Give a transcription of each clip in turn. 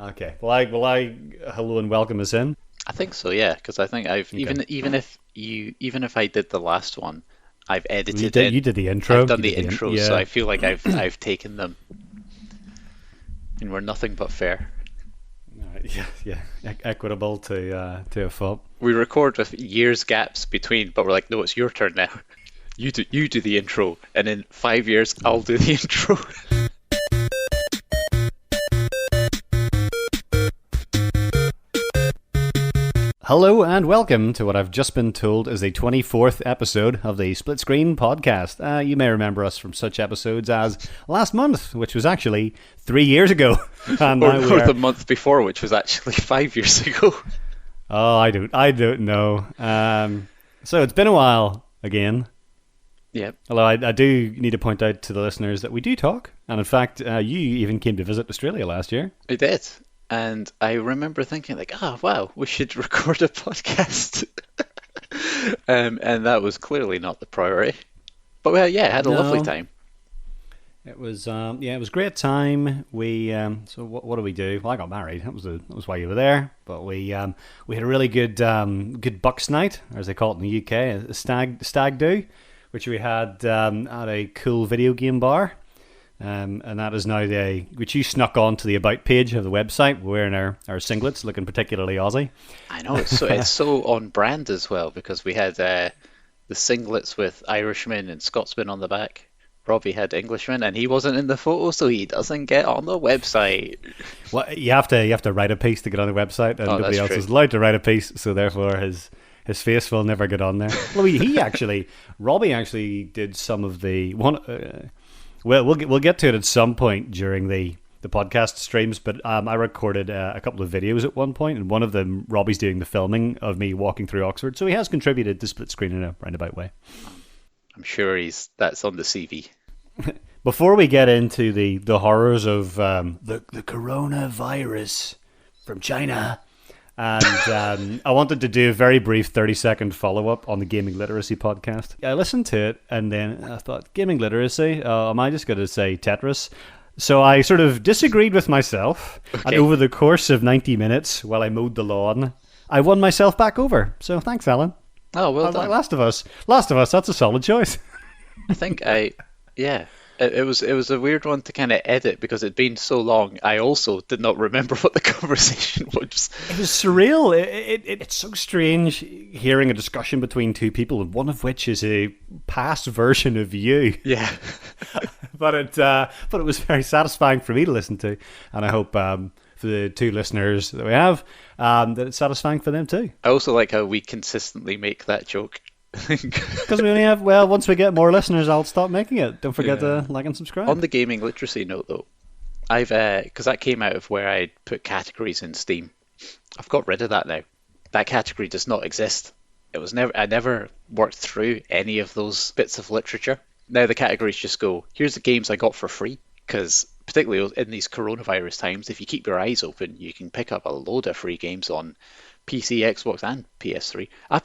Okay. Will I hello and welcome us in? I think so, yeah, because I think I've Okay. even if I did the last one, I've Well, you edited did in, you did the I've intro. done You the did the intros, so yeah. I feel like I've taken them, and we're nothing but fair. Yeah, yeah. Equitable to a fault. We record with years gaps between, but we're like, no, it's your turn now. You do the intro, and in 5 years I'll do the intro. Hello and welcome to what I've just been told is the 24th episode of the Split Screen podcast. You may remember us from such episodes as last month, which was actually 3 years ago. And or, now we or are. the month before, which was actually 5 years ago. Oh, I don't know. So it's been a while again. Yep, Although I do need to point out to the listeners that we do talk. And in fact, you even came to visit Australia last year. I did. And I remember thinking like, oh wow, we should record a podcast. And that was clearly not the priority. But well, yeah, I had a lovely No, time. it was a great time. So what do we do? Well, I got married. That was why you were there. But we had a really good bucks night, or as they call it in the UK, a stag do, which we had at a cool video game bar. And that is now which you snuck onto the about page of the website, wearing our singlets, looking particularly Aussie. I know it's so on brand as well because we had the singlets with Irishmen and Scotsmen on the back. Robbie had Englishmen, and he wasn't in the photo, so he doesn't get on the website. Well, you have to write a piece to get on the website, and Oh, nobody that's else true. is allowed to write a piece, so therefore his face will never get on there. Well, Robbie actually did some of the one. Well, we'll get to it at some point during the podcast streams, but I recorded a couple of videos at one point, and one of them, Robbie's doing the filming of me walking through Oxford, so he has contributed to Split Screen in a roundabout way. I'm sure that's on the CV. Before we get into the horrors of the coronavirus from China, and I wanted to do a very brief 30-second follow-up on the gaming literacy podcast. I listened to it, and then I thought, gaming literacy? Am I just going to say Tetris? So I sort of disagreed with myself, and Okay. over the course of 90 minutes, while I mowed the lawn, I won myself back over. So thanks, Alan. Oh, I well was like, done. Last of Us, that's a solid choice. I think yeah. It was a weird one to kind of edit because it'd been so long. I also did not remember what the conversation was. It was surreal. It's so strange hearing a discussion between two people, one of which is a past version of you. Yeah. But it was very satisfying for me to listen to, and I hope for the two listeners that we have that it's satisfying for them too. I also like how we consistently make that joke. Because we only have once we get more listeners, I'll stop making it. Don't forget Yeah. to like and On subscribe. the gaming literacy note, though, I've because that came out of where I put categories in Steam. I've got rid of that now. That category does not exist. I never worked through any of those bits of literature. Now the categories just go, here's the games I got for free. Because particularly in these coronavirus times, if you keep your eyes open, you can pick up a load of free games on PC, Xbox, and PS3. I've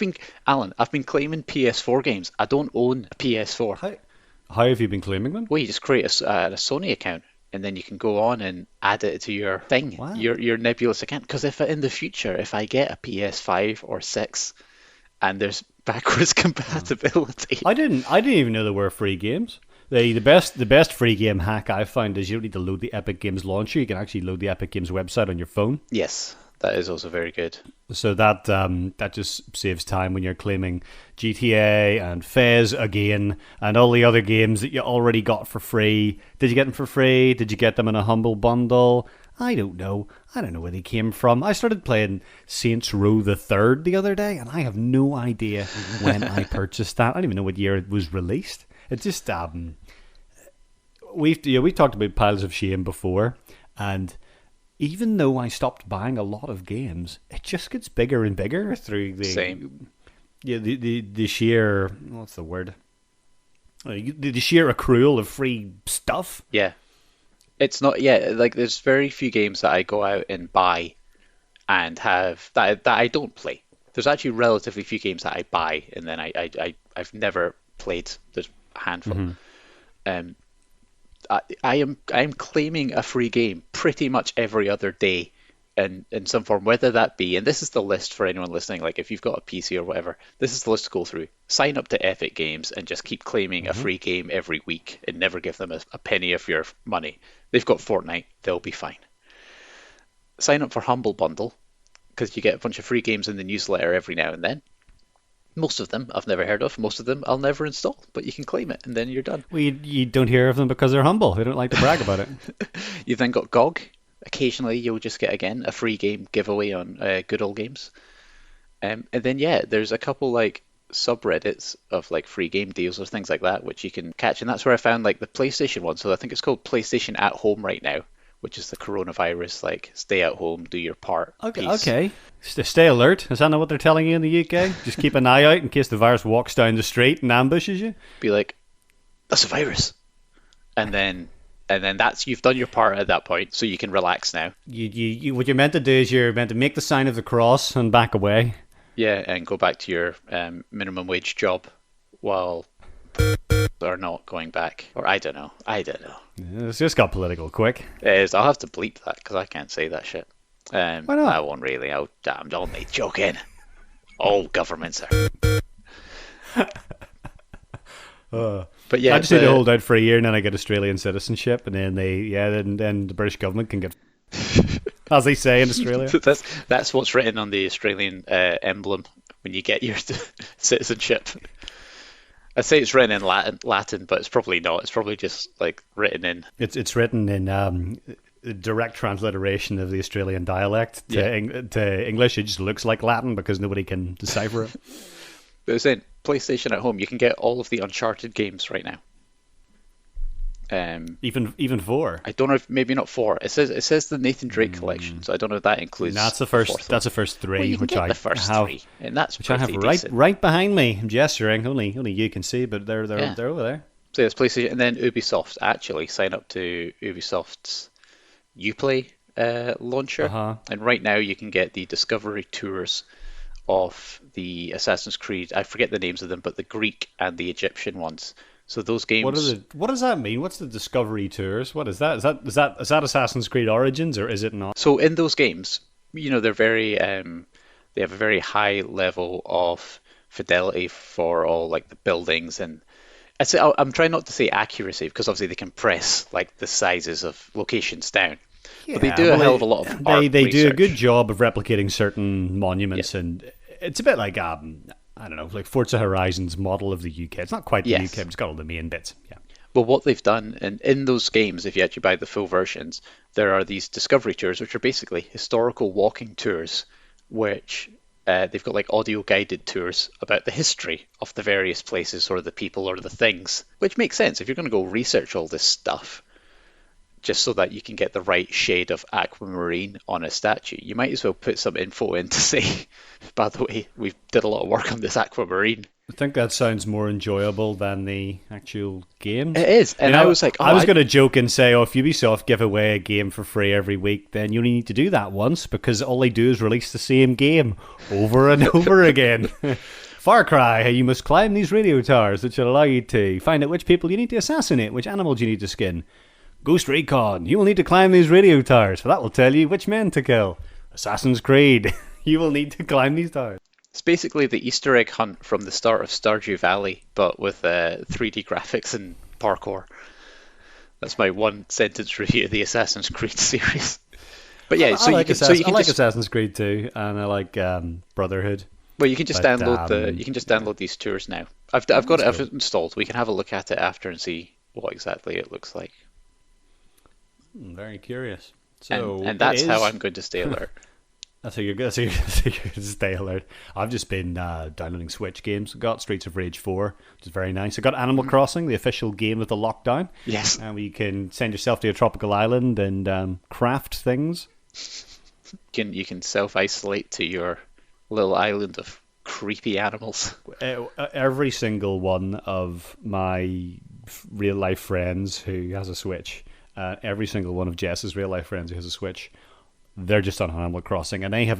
been claiming PS4 games. I don't own a PS4. How have you been claiming them? Well, you just create a Sony account, and then you can go on and add it to your thing, Wow. your nebulous account. Because if in the future, if I get a PS5 or 6 and there's backwards compatibility, I didn't even know there were free games. The best free game hack I've found is you don't need to load the Epic Games launcher. You can actually load the Epic Games website on your phone. yes, that is also very good. So that just saves time when you're claiming GTA and Fez again and all the other games that you already got for free. Did you get them for free? Did you get them in a humble bundle? I don't know. I don't know where they came from. I started playing Saints Row the Third the other day, and I have no idea when I purchased that. I don't even know what year it was released. It just we've talked about piles of shame before, and even though I stopped buying a lot of games, it just gets bigger and bigger through Same. the sheer, what's the word? The sheer accrual of free stuff. Yeah, it's not. Yeah, like there's very few games that I go out and buy and have that I don't play. There's actually relatively few games that I buy and then I've never played. There's a handful. Um, I am claiming a free game pretty much every other day in some form, whether that be, and this is the list for anyone listening, like if you've got a PC or whatever, this is the list to go through. Sign up to Epic Games and just keep claiming a free game every week and never give them a penny of your money. They've got Fortnite, they'll be fine. Sign up for Humble Bundle because you get a bunch of free games in the newsletter every now and then. Most of them I've never heard of. Most of them I'll never install, but you can claim it and then you're done. Well, you don't hear of them because they're humble. They don't like to brag about it. You've then got GOG. Occasionally you'll just get, again, a free game giveaway on Good Old Games. And then, yeah, there's a couple like subreddits of like free game deals or things like that, which you can catch. And that's where I found like the PlayStation one. So I think it's called PlayStation at Home right now, which is the coronavirus, like stay at home, do your part. Okay. Piece. Okay. Stay alert. Is that not what they're telling you in the UK? Just keep an eye out in case the virus walks down the street and ambushes you. Be like, that's a virus. And then that's, you've done your part at that point, so you can relax now. You what you're meant to do is you're meant to make the sign of the cross and back away. Yeah, and go back to your minimum wage job while are not going back. Or I don't know. It's just got political quick. It is. I'll have to bleep that because I can't say that shit. Why not? I won't really. I'm only joking. All governments are. But yeah, I just need to hold out for a year and then I get Australian citizenship, and then then the British government can get, as they say in Australia. That's what's written on the Australian emblem when you get your citizenship. I'd say it's written in Latin, but it's probably not. It's probably just like written in. It's written in direct transliteration of the Australian dialect to English. It just looks like Latin because nobody can decipher it. But I was saying, PlayStation at Home, you can get all of the Uncharted games right now. Even 4. I don't know if maybe not 4. It says the Nathan Drake collection, so I don't know if that includes. That's the first. That's the first 3, well, you can which get I the first have. 3, and that's which I have right behind me. I'm gesturing. Only you can see, but they're over there. So it's PlayStation, and then Ubisoft. Actually, sign up to Ubisoft's Uplay launcher, and right now you can get the Discovery Tours of the Assassin's Creed. I forget the names of them, but the Greek and the Egyptian ones. So those games. What does that mean? What's the Discovery Tours? What is that? Is that Assassin's Creed Origins, or is it not? So in those games, they're very they have a very high level of fidelity for all like the buildings, and I'm trying not to say accuracy because obviously they compress like the sizes of locations down. Yeah, but they do a hell of a lot of art They do a research. good job of replicating certain monuments, and it's a bit like I don't know, like Forza Horizon's model of the UK. It's not quite the UK, but it's got all the main bits. Yeah. Well, what they've done, and in those games, if you actually buy the full versions, there are these discovery tours, which are basically historical walking tours, which they've got like audio guided tours about the history of the various places or the people or the things, which makes sense if you're going to go research all this stuff. Just so that you can get the right shade of aquamarine on a statue, you might as well put some info in to say, by the way, we did a lot of work on this aquamarine. I think that sounds more enjoyable than the actual games. It is, and I was like, I was going to joke and say, if Ubisoft give away a game for free every week, then you only need to do that once because all they do is release the same game over and over again. Far Cry, you must climb these radio towers which will allow you to find out which people you need to assassinate, which animals you need to skin. Ghost Recon, you will need to climb these radio towers, for that will tell you which men to kill. Assassin's Creed, you will need to climb these towers. It's basically the Easter egg hunt from the start of Stardew Valley, but with 3D graphics and parkour. That's my one sentence review of the Assassin's Creed series. But yeah, I like Assassin's Creed too, and I like Brotherhood. Well, you can just download these tours now. I've got it installed. We can have a look at it after and see what exactly it looks like. Very curious. So and that's how I'm going to stay alert. That's how you're going to stay alert. I've just been downloading Switch games. I got Streets of Rage 4, which is very nice. I got Animal Crossing, the official game of the lockdown. Yes. And you can send yourself to a tropical island and craft things. You can self-isolate to your little island of creepy animals. Every single one of my real-life friends who has a Switch, every single one of Jess's real-life friends who has a Switch, they're just on Animal Crossing, and they have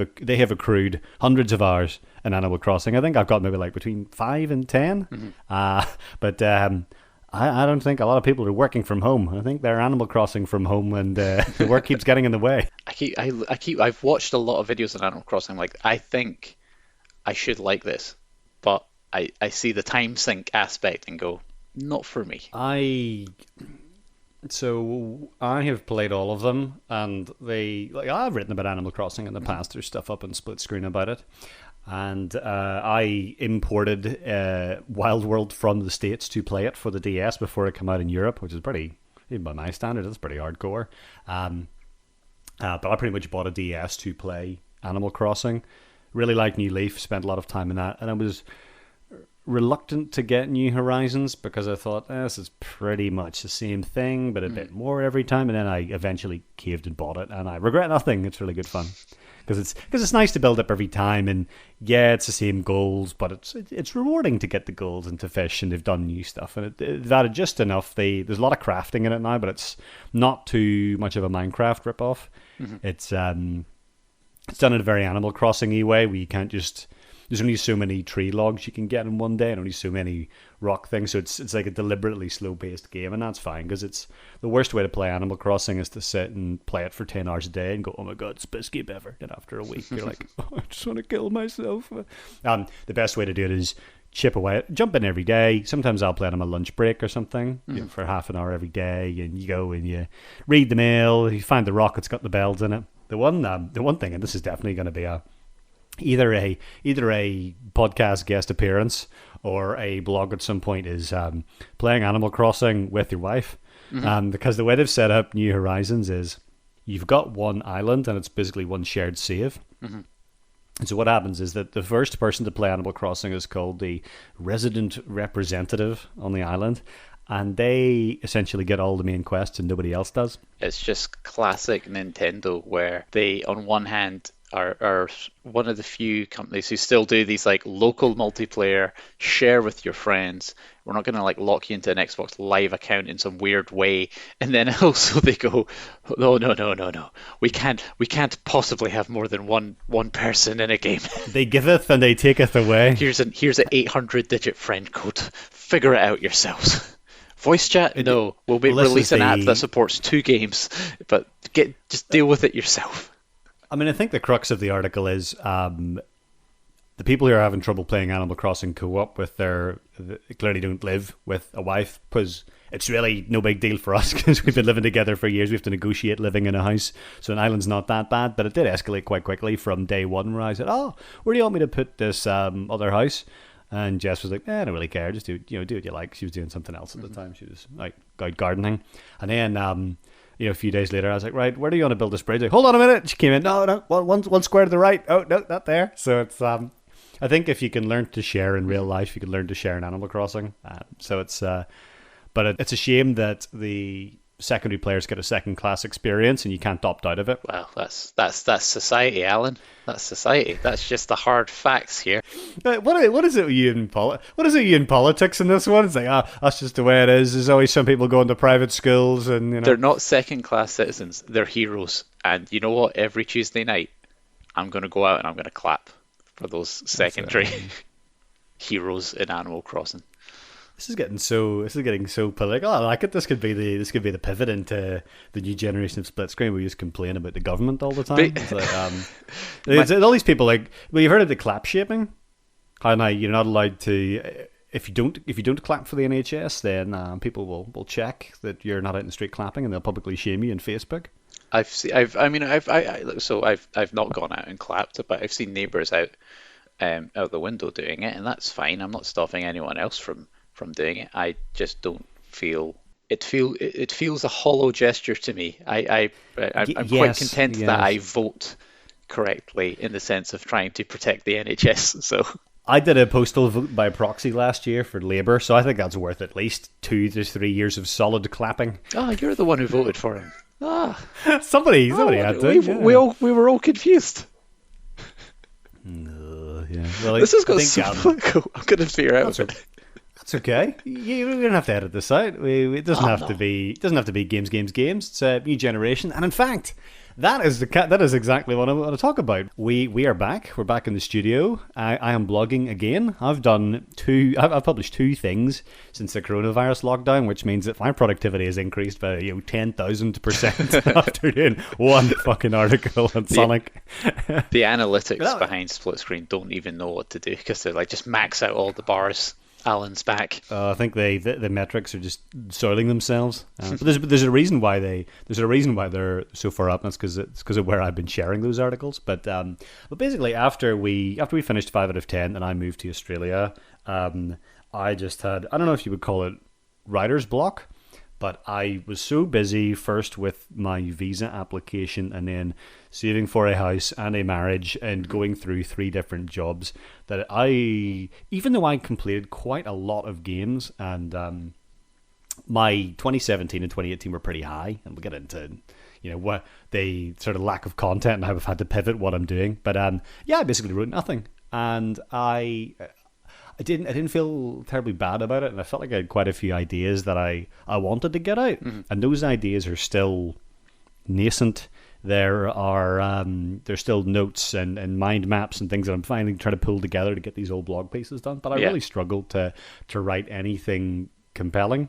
accrued hundreds of hours in Animal Crossing. I think I've got maybe like between 5 and 10. Mm-hmm. But I don't think a lot of people are working from home. I think they're Animal Crossing from home, and the work keeps getting in the way. I've watched a lot of videos on Animal Crossing. Like, I think I should like this, but I see the time sink aspect and go, not for me. So I have played all of them, and I've written about Animal Crossing in the past. There's stuff up on Split Screen about it, and I imported Wild World from the States to play it for the DS before it came out in Europe, which is pretty, even by my standards, it's pretty hardcore. But I pretty much bought a DS to play Animal Crossing. Really liked New Leaf, spent a lot of time in that, and I was reluctant to get New Horizons because I thought this is pretty much the same thing but a bit more every time, and then I eventually caved and bought it, and I regret nothing. It's really good fun because it's nice to build up every time, and yeah, it's the same goals, but it's rewarding to get the goals and to fish, and they've done new stuff, and they've added just enough. There's a lot of crafting in it now, but it's not too much of a Minecraft ripoff. It's done in a very Animal Crossing-y way where you can't just, there's only so many tree logs you can get in one day and only so many rock things, so it's like a deliberately slow-paced game, and that's fine, because it's the worst way to play Animal Crossing is to sit and play it for 10 hours a day and go, oh my god, it's the best game ever, and after a week you're like, oh, I just want to kill myself. The best way to do it is chip away, jump in every day. Sometimes I'll play it on my lunch break or something, for half an hour every day, and you go and you read the mail, you find the rock that's got the bells in it. The one thing, and this is definitely going to be either a podcast guest appearance or a blog at some point, is playing Animal Crossing with your wife. Because the way they've set up New Horizons is you've got one island and it's basically one shared save. And so what happens is that the first person to play Animal Crossing is called the resident representative on the island, and they essentially get all the main quests and nobody else does. It's just classic Nintendo, where they, on one hand, are one of the few companies who still do these like local multiplayer, share with your friends. We're not going to like lock you into an Xbox Live account in some weird way. And then also they go, oh, no. We can't possibly have more than one person in a game. They giveth and they taketh away. Here's an 800-digit friend code. Figure it out yourselves. Voice chat? No. We'll release an app that supports 2 games, but just deal with it yourself. I mean, I think the crux of the article is the people who are having trouble playing Animal Crossing co-op with clearly don't live with a wife, because it's really no big deal for us because we've been living together for years. We have to negotiate living in a house, so an island's not that bad, but it did escalate quite quickly from day one, where I said, oh, where do you want me to put this other house? And Jess was like, I don't really care, just do what you like. She was doing something else at the time. She was like out gardening. And then a few days later, I was like, right, where do you want to build this bridge? Like, hold on a minute. She came in, no, one square to the right. Oh, no, not there. So it's, I think if you can learn to share in real life, you can learn to share in Animal Crossing. So it's, but it's a shame that the secondary players get a second-class experience and you can't opt out of it. Well, that's society, Alan. That's society. That's just the hard facts here. What is it with you in politics in this one? It's like, that's just the way it is. There's always some people going to private schools, and they're not second-class citizens. They're heroes. And you know what? Every Tuesday night, I'm going to go out and I'm going to clap for those secondary heroes in Animal Crossing. This is getting so political. I like it. This could be the pivot into the new generation of split screen where you just complain about the government all the time. It's like, all these people, like, well, you've heard of the clap shaping? How now you're not allowed to, if you don't clap for the NHS, then people will check that you're not out in the street clapping, and they'll publicly shame you on Facebook. I've not gone out and clapped, but I've seen neighbours out the window doing it, and that's fine. I'm not stopping anyone else from doing it. I just don't feel it feels a hollow gesture to me. I'm quite content that I vote correctly in the sense of trying to protect the NHS. So I did a postal vote by proxy last year for Labour, so I think that's worth at least 2 to 3 years of solid clapping. Oh, you're the one who voted for him. Somebody had to. We were all confused. Yeah. Well, this has got so political. I'm going to figure out. That's okay. You don't have to edit this out. It doesn't have to be. It doesn't have to be games. It's a new generation, and in fact, that is exactly what I want to talk about. We are back. We're back in the studio. I am blogging again. I've published two things since the coronavirus lockdown, which means that my productivity has increased by 10,000% after doing one fucking article on The Sonic. the analytics That- behind split screen don't even know what to do because they're like just max out all the bars. Alan's back. I think the metrics are just soiling themselves. But there's a reason why they're so far up. And it's because of where I've been sharing those articles. But basically after we finished 5 out of 10 and I moved to Australia, I just had, I don't know if you would call it writer's block, but I was so busy first with my visa application and then saving for a house and a marriage and going through three different jobs that even though I completed quite a lot of games and my 2017 and 2018 were pretty high, and we'll get into what the sort of lack of content and how I've had to pivot what I'm doing. But yeah, I basically wrote nothing, and I didn't feel terribly bad about it, and I felt like I had quite a few ideas that I wanted to get out, and those ideas are still nascent. There's still notes and mind maps and things that I'm finally trying to pull together to get these old blog pieces done. But I Yeah. really struggled to write anything compelling.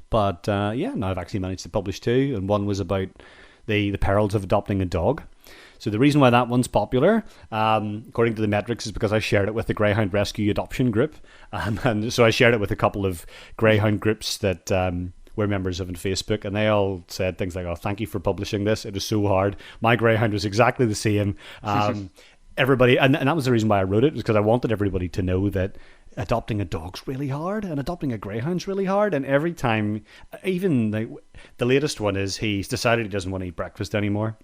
But yeah, now I've actually managed to publish two, and one was about the perils of adopting a dog. So the reason why that one's popular, according to the metrics, is because I shared it with the Greyhound Rescue Adoption Group, and so I shared it with a couple of Greyhound groups that we're members of on Facebook, and they all said things like, "Oh, thank you for publishing this. It is so hard. My Greyhound was exactly the same." Everybody, and that was the reason why I wrote it, was because I wanted everybody to know that adopting a dog's really hard and adopting a greyhound's really hard. And every time, even the latest one is he's decided he doesn't want to eat breakfast anymore.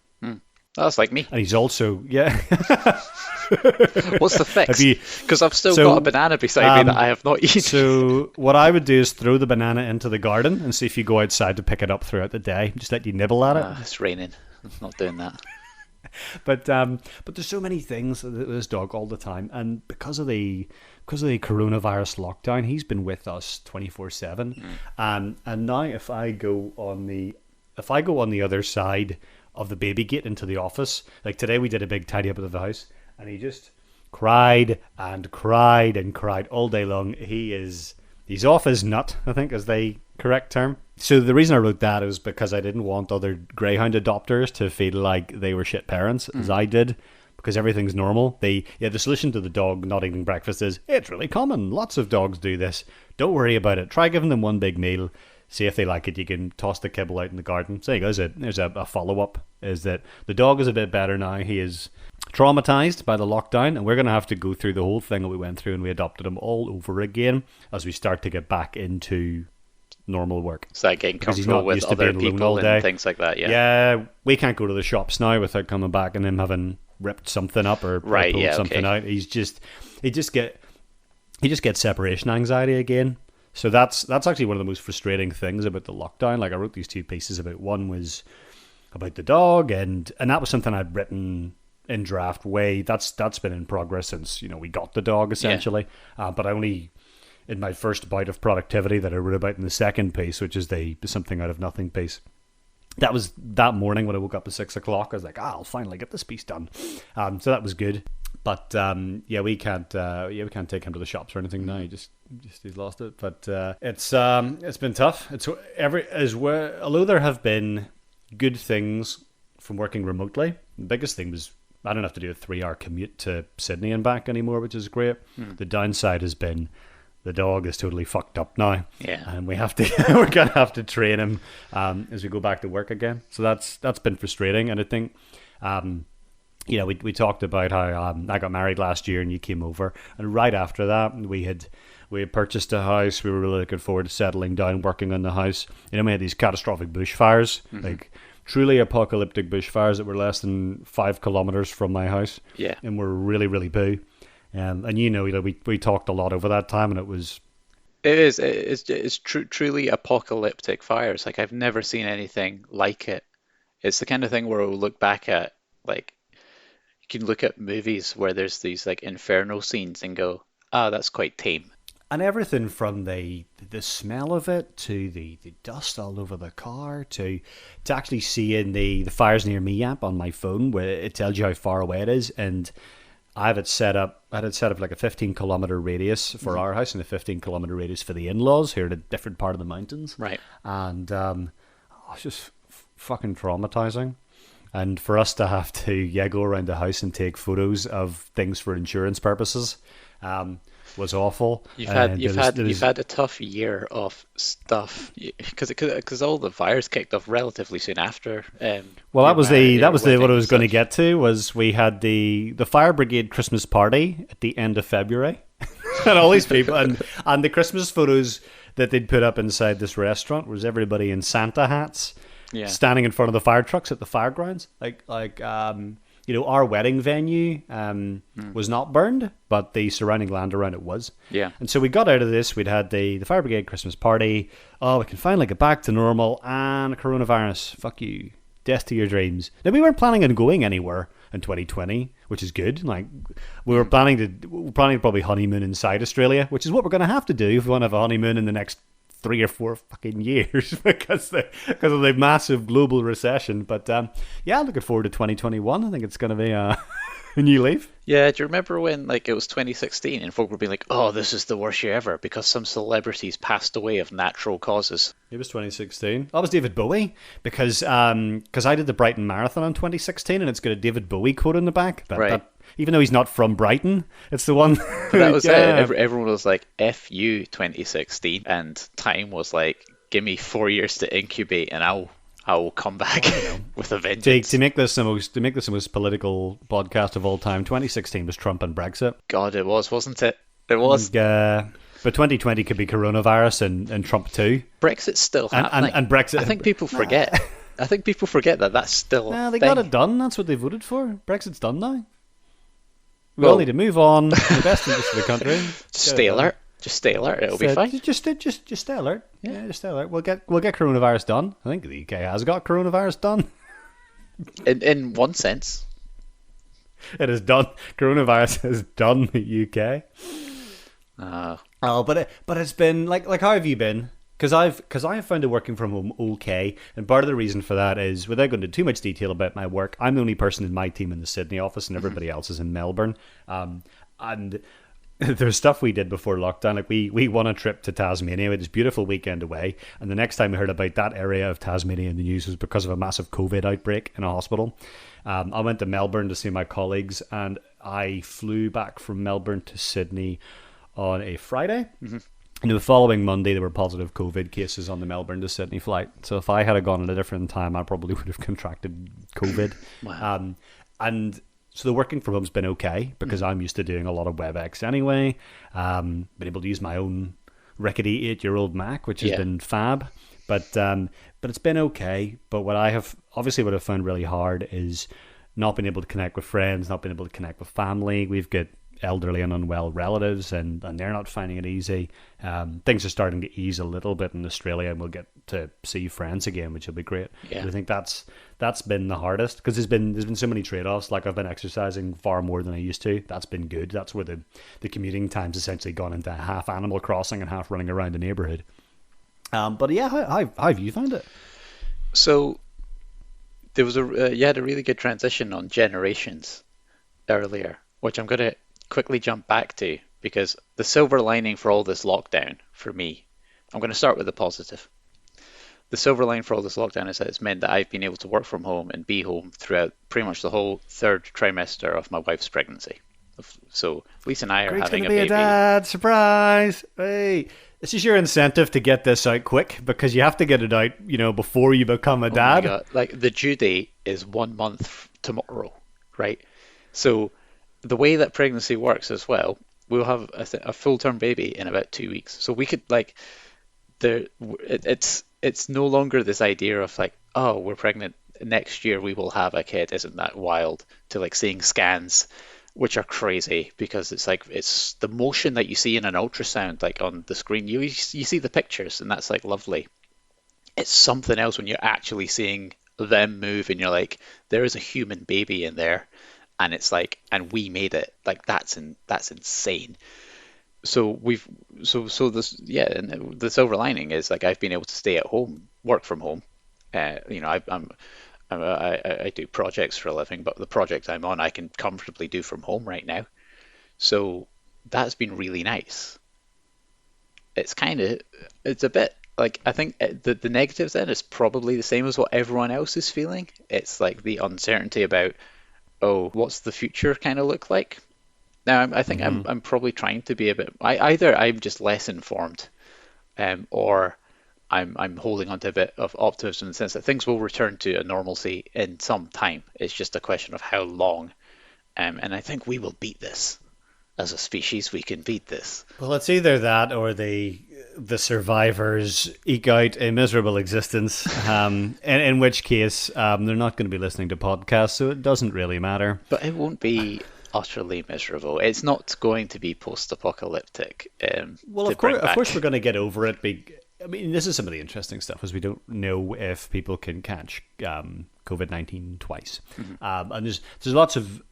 That's like me. And he's also, yeah. What's the Have fix? you, Because I've still so, got a banana beside me that I have not eaten. so what I would do is throw the banana into the garden and see if you go outside to pick it up throughout the day. Just let you nibble at it. It's raining. I'm not doing that. But there's so many things with this dog all the time, and because of the coronavirus lockdown, he's been with us 24/7. And now if I go on the other side of the baby gate into the office, like today we did a big tidy up of the house, and he just cried and cried and cried all day long. He's off his nut, I think is the correct term. So the reason I wrote that is because I didn't want other greyhound adopters to feel like they were shit parents, as I did, because everything's normal. The solution to the dog not eating breakfast is, it's really common. Lots of dogs do this. Don't worry about it. Try giving them one big meal. See if they like it. You can toss the kibble out in the garden. So there's a follow-up, is that the dog is a bit better now. He is traumatized by the lockdown, and we're going to have to go through the whole thing that we went through, and we adopted him all over again as we start to get back into normal work. Is that getting Because he's comfortable not with used to other being alone people all and day. things like that? Yeah. Yeah, we can't go to the shops now without coming back and him having ripped something up or Right, pulled yeah, something okay. out. He just gets separation anxiety again. So that's actually one of the most frustrating things about the lockdown. Like I wrote these two pieces about, one was about the dog, and that was something I'd written in draft way. That's been in progress since we got the dog essentially. But I only in my first bout of productivity that I wrote about in the second piece, which is the something out of nothing piece. That was that morning when I woke up at 6 o'clock. I was like, I'll finally get this piece done. So that was good. But yeah, we can't take him to the shops or anything now. Just he's lost it. But it's been tough. It's although there have been good things from working remotely. The biggest thing was I don't have to do a 3-hour commute to Sydney and back anymore, which is great. The downside has been the dog is totally fucked up now, Yeah. and we're gonna have to train him as we go back to work again. So that's been frustrating, and I think we talked about how I got married last year and you came over, and right after that we had purchased a house. We were really looking forward to settling down, working on the house. We had these catastrophic bushfires, like truly apocalyptic bushfires that were less than 5 kilometers from my house, Yeah. and were really really boo. And we talked a lot over that time, and it was It is. It's truly apocalyptic fires. Like I've never seen anything like it. It's the kind of thing where we'll look back at, like you can look at movies where there's these like inferno scenes and go, ah, that's quite tame. and everything from the smell of it to the dust all over the car to actually seeing the fires near me app on my phone where it tells you how far away it is. And I had it set up like a 15-kilometer radius for our house and a 15-kilometer radius for the in-laws who are in a different part of the mountains. Right. And it's just fucking traumatizing. And for us to have to go around the house and take photos of things for insurance purposes was awful. You've had a tough year of stuff because all the fires kicked off relatively soon after. Well, your that was the wedding what I and was going to such. get to was we had the fire brigade Christmas party at the end of February, and all these people and the Christmas photos that they'd put up inside this restaurant was everybody in Santa hats, Yeah. standing in front of the fire trucks at the firegrounds. Our wedding venue was not burned, but the surrounding land around it was. Yeah. And so we got out of this. We'd had the fire brigade Christmas party. Oh, we can finally get back to normal. And coronavirus. Fuck you. Death to your dreams. Now, we weren't planning on going anywhere in 2020, which is good. Like, we were planning to probably honeymoon inside Australia, which is what we're going to have to do if we want to have a honeymoon in the next 3 or 4 fucking years because of the massive global recession. But looking forward to 2021. I think it's going to be a new leaf. Yeah, do you remember when like it was 2016 and folk were being like, "Oh, this is the worst year ever" because some celebrities passed away of natural causes? It was 2016. That was David Bowie because I did the Brighton Marathon in 2016 and it's got a David Bowie quote in the back. Right. Even though he's not from Brighton, it's the one. But that was it. Yeah. Everyone was like, "F you, 2016," and Time was like, "Give me 4 years to incubate, and I'll come back with a To, vengeance." to make this the most political podcast of all time, 2016 was Trump and Brexit. God, it was, wasn't it? It was. But 2020 could be coronavirus and Trump too. Brexit's still happening. And Brexit. I think people forget. I think people forget that that's still. Nah, a they thing. got it done. That's what they voted for. Brexit's done now. We Well- all need to move on. The best interest of the country. Just stay alert. Just stay alert. It'll be So, fine. Just stay alert. Yeah, just stay alert. We'll get coronavirus done. I think the UK has got coronavirus done. In one sense. It is done. Coronavirus is done. The UK. Uh, Oh, but it's been like how have you been? Because I have found it working from home okay, and part of the reason for that is without going into too much detail about my work, I'm the only person in my team in the Sydney office, and everybody else is in Melbourne. And there's stuff we did before lockdown. Like we won a trip to Tasmania. We had this beautiful weekend away, and the next time we heard about that area of Tasmania in the news was because of a massive COVID outbreak in a hospital. I went to Melbourne to see my colleagues, and I flew back from Melbourne to Sydney on a Friday. And the following Monday, there were positive COVID cases on the Melbourne to Sydney flight. So if I had gone at a different time, I probably would have contracted COVID. Wow. And so the working from home's been okay because I'm used to doing a lot of WebEx anyway. Been able to use my own rickety 8-year-old Mac, which has Yeah. been fab. But it's been okay. But what I've found really hard is not being able to connect with friends, not being able to connect with family. We've got elderly and unwell relatives, and they're not finding it easy. Things are starting to ease a little bit in Australia, and we'll get to see friends again, which will be great. Yeah. But I think that's been the hardest because there's been so many trade-offs. Like I've been exercising far more than I used to. That's been good. That's where the commuting time's essentially gone into half Animal Crossing and half running around the neighborhood. But yeah, how have you found it? So there was you had a really good transition on generations earlier, which I'm going to quickly jump back to because the silver lining for all this lockdown for me, I'm going to start with the positive. The silver lining for all this lockdown is that it's meant that I've been able to work from home and be home throughout pretty much the whole third trimester of my wife's pregnancy. So Lisa and I are Greg's having gonna a be baby. a dad. Surprise! Hey, this is your incentive to get this out quick because you have to get it out, before you become a Oh my dad. God. Like the due date is 1 month tomorrow, right? So the way that pregnancy works as well, we'll have a full-term baby in about 2 weeks. So we could it's no longer this idea of like, oh, we're pregnant next year, we will have a kid. Isn't that wild? To like seeing scans, which are crazy because it's the motion that you see in an ultrasound, like on the screen. You see the pictures, and that's like lovely. It's something else when you're actually seeing them move, and you're like, there is a human baby in there. And it's like, and we made it. Like that's insane. so we've so this yeah, and the silver lining is like I've been able to stay at home, work from home. I do projects for a living, but the project I'm on I can comfortably do from home right now. So that's been really nice. It's kind of it's a bit like I think the negatives then is probably the same as what everyone else is feeling. It's like the uncertainty about, oh, what's the future kind of look like? Now I think Hmm. I'm probably trying to be a bit either I'm just less informed, or I'm holding on to a bit of optimism in the sense that things will return to a normalcy in some time. It's just a question of how long. And I think we will beat this as a species. We can beat this. Well, it's either that or the survivors eke out a miserable existence. In which case, they're not going to be listening to podcasts, so it doesn't really matter. But it won't be utterly miserable. It's not going to be post-apocalyptic, Well, to bring of course, back. we're going to get over it. I mean, this is some of the interesting stuff, is we don't know if people can catch COVID-19 twice, Mhm. and there's lots of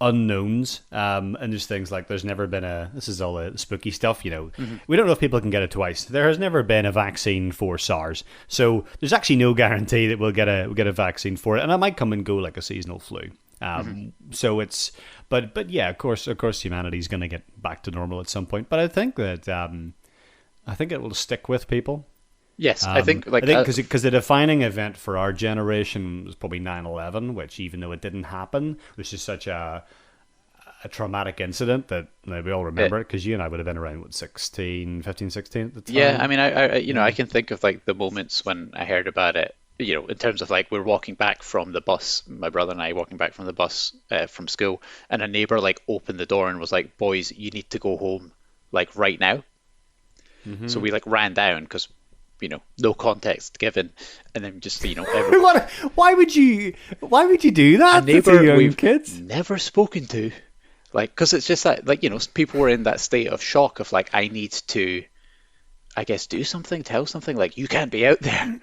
unknowns, and there's things like there's never been a. This is all the spooky stuff, you know. Mhm. We don't know if people can get it twice. There has never been a vaccine for SARS, so there's actually no guarantee that we'll get a vaccine for it, and it might come and go like a seasonal flu. Mhm. So it's, but yeah, of course, humanity's going to get back to normal at some point. But I think that I think it will stick with people. Yes, I think I like think because the defining event for our generation was probably 9/11, which even though it didn't happen, was just such a traumatic incident that we all remember it, because you and I would have been around, what, 16, 15, 16 at the yeah, I time. mean, I Yeah. can think of like the moments when I heard about it, in terms of like we're walking back from the bus, my brother and I walking back from the bus from school, and a neighbor like opened the door and was like, "Boys, you need to go home, like right now." So Hmm. we like ran down because, no context given, and then just, What? Why would you do a that to neighbor young we've kids? never spoken to, like, because it's just that, like, people were in that state of shock of like, I need to, I guess, do something, tell something, like, you can't be out there,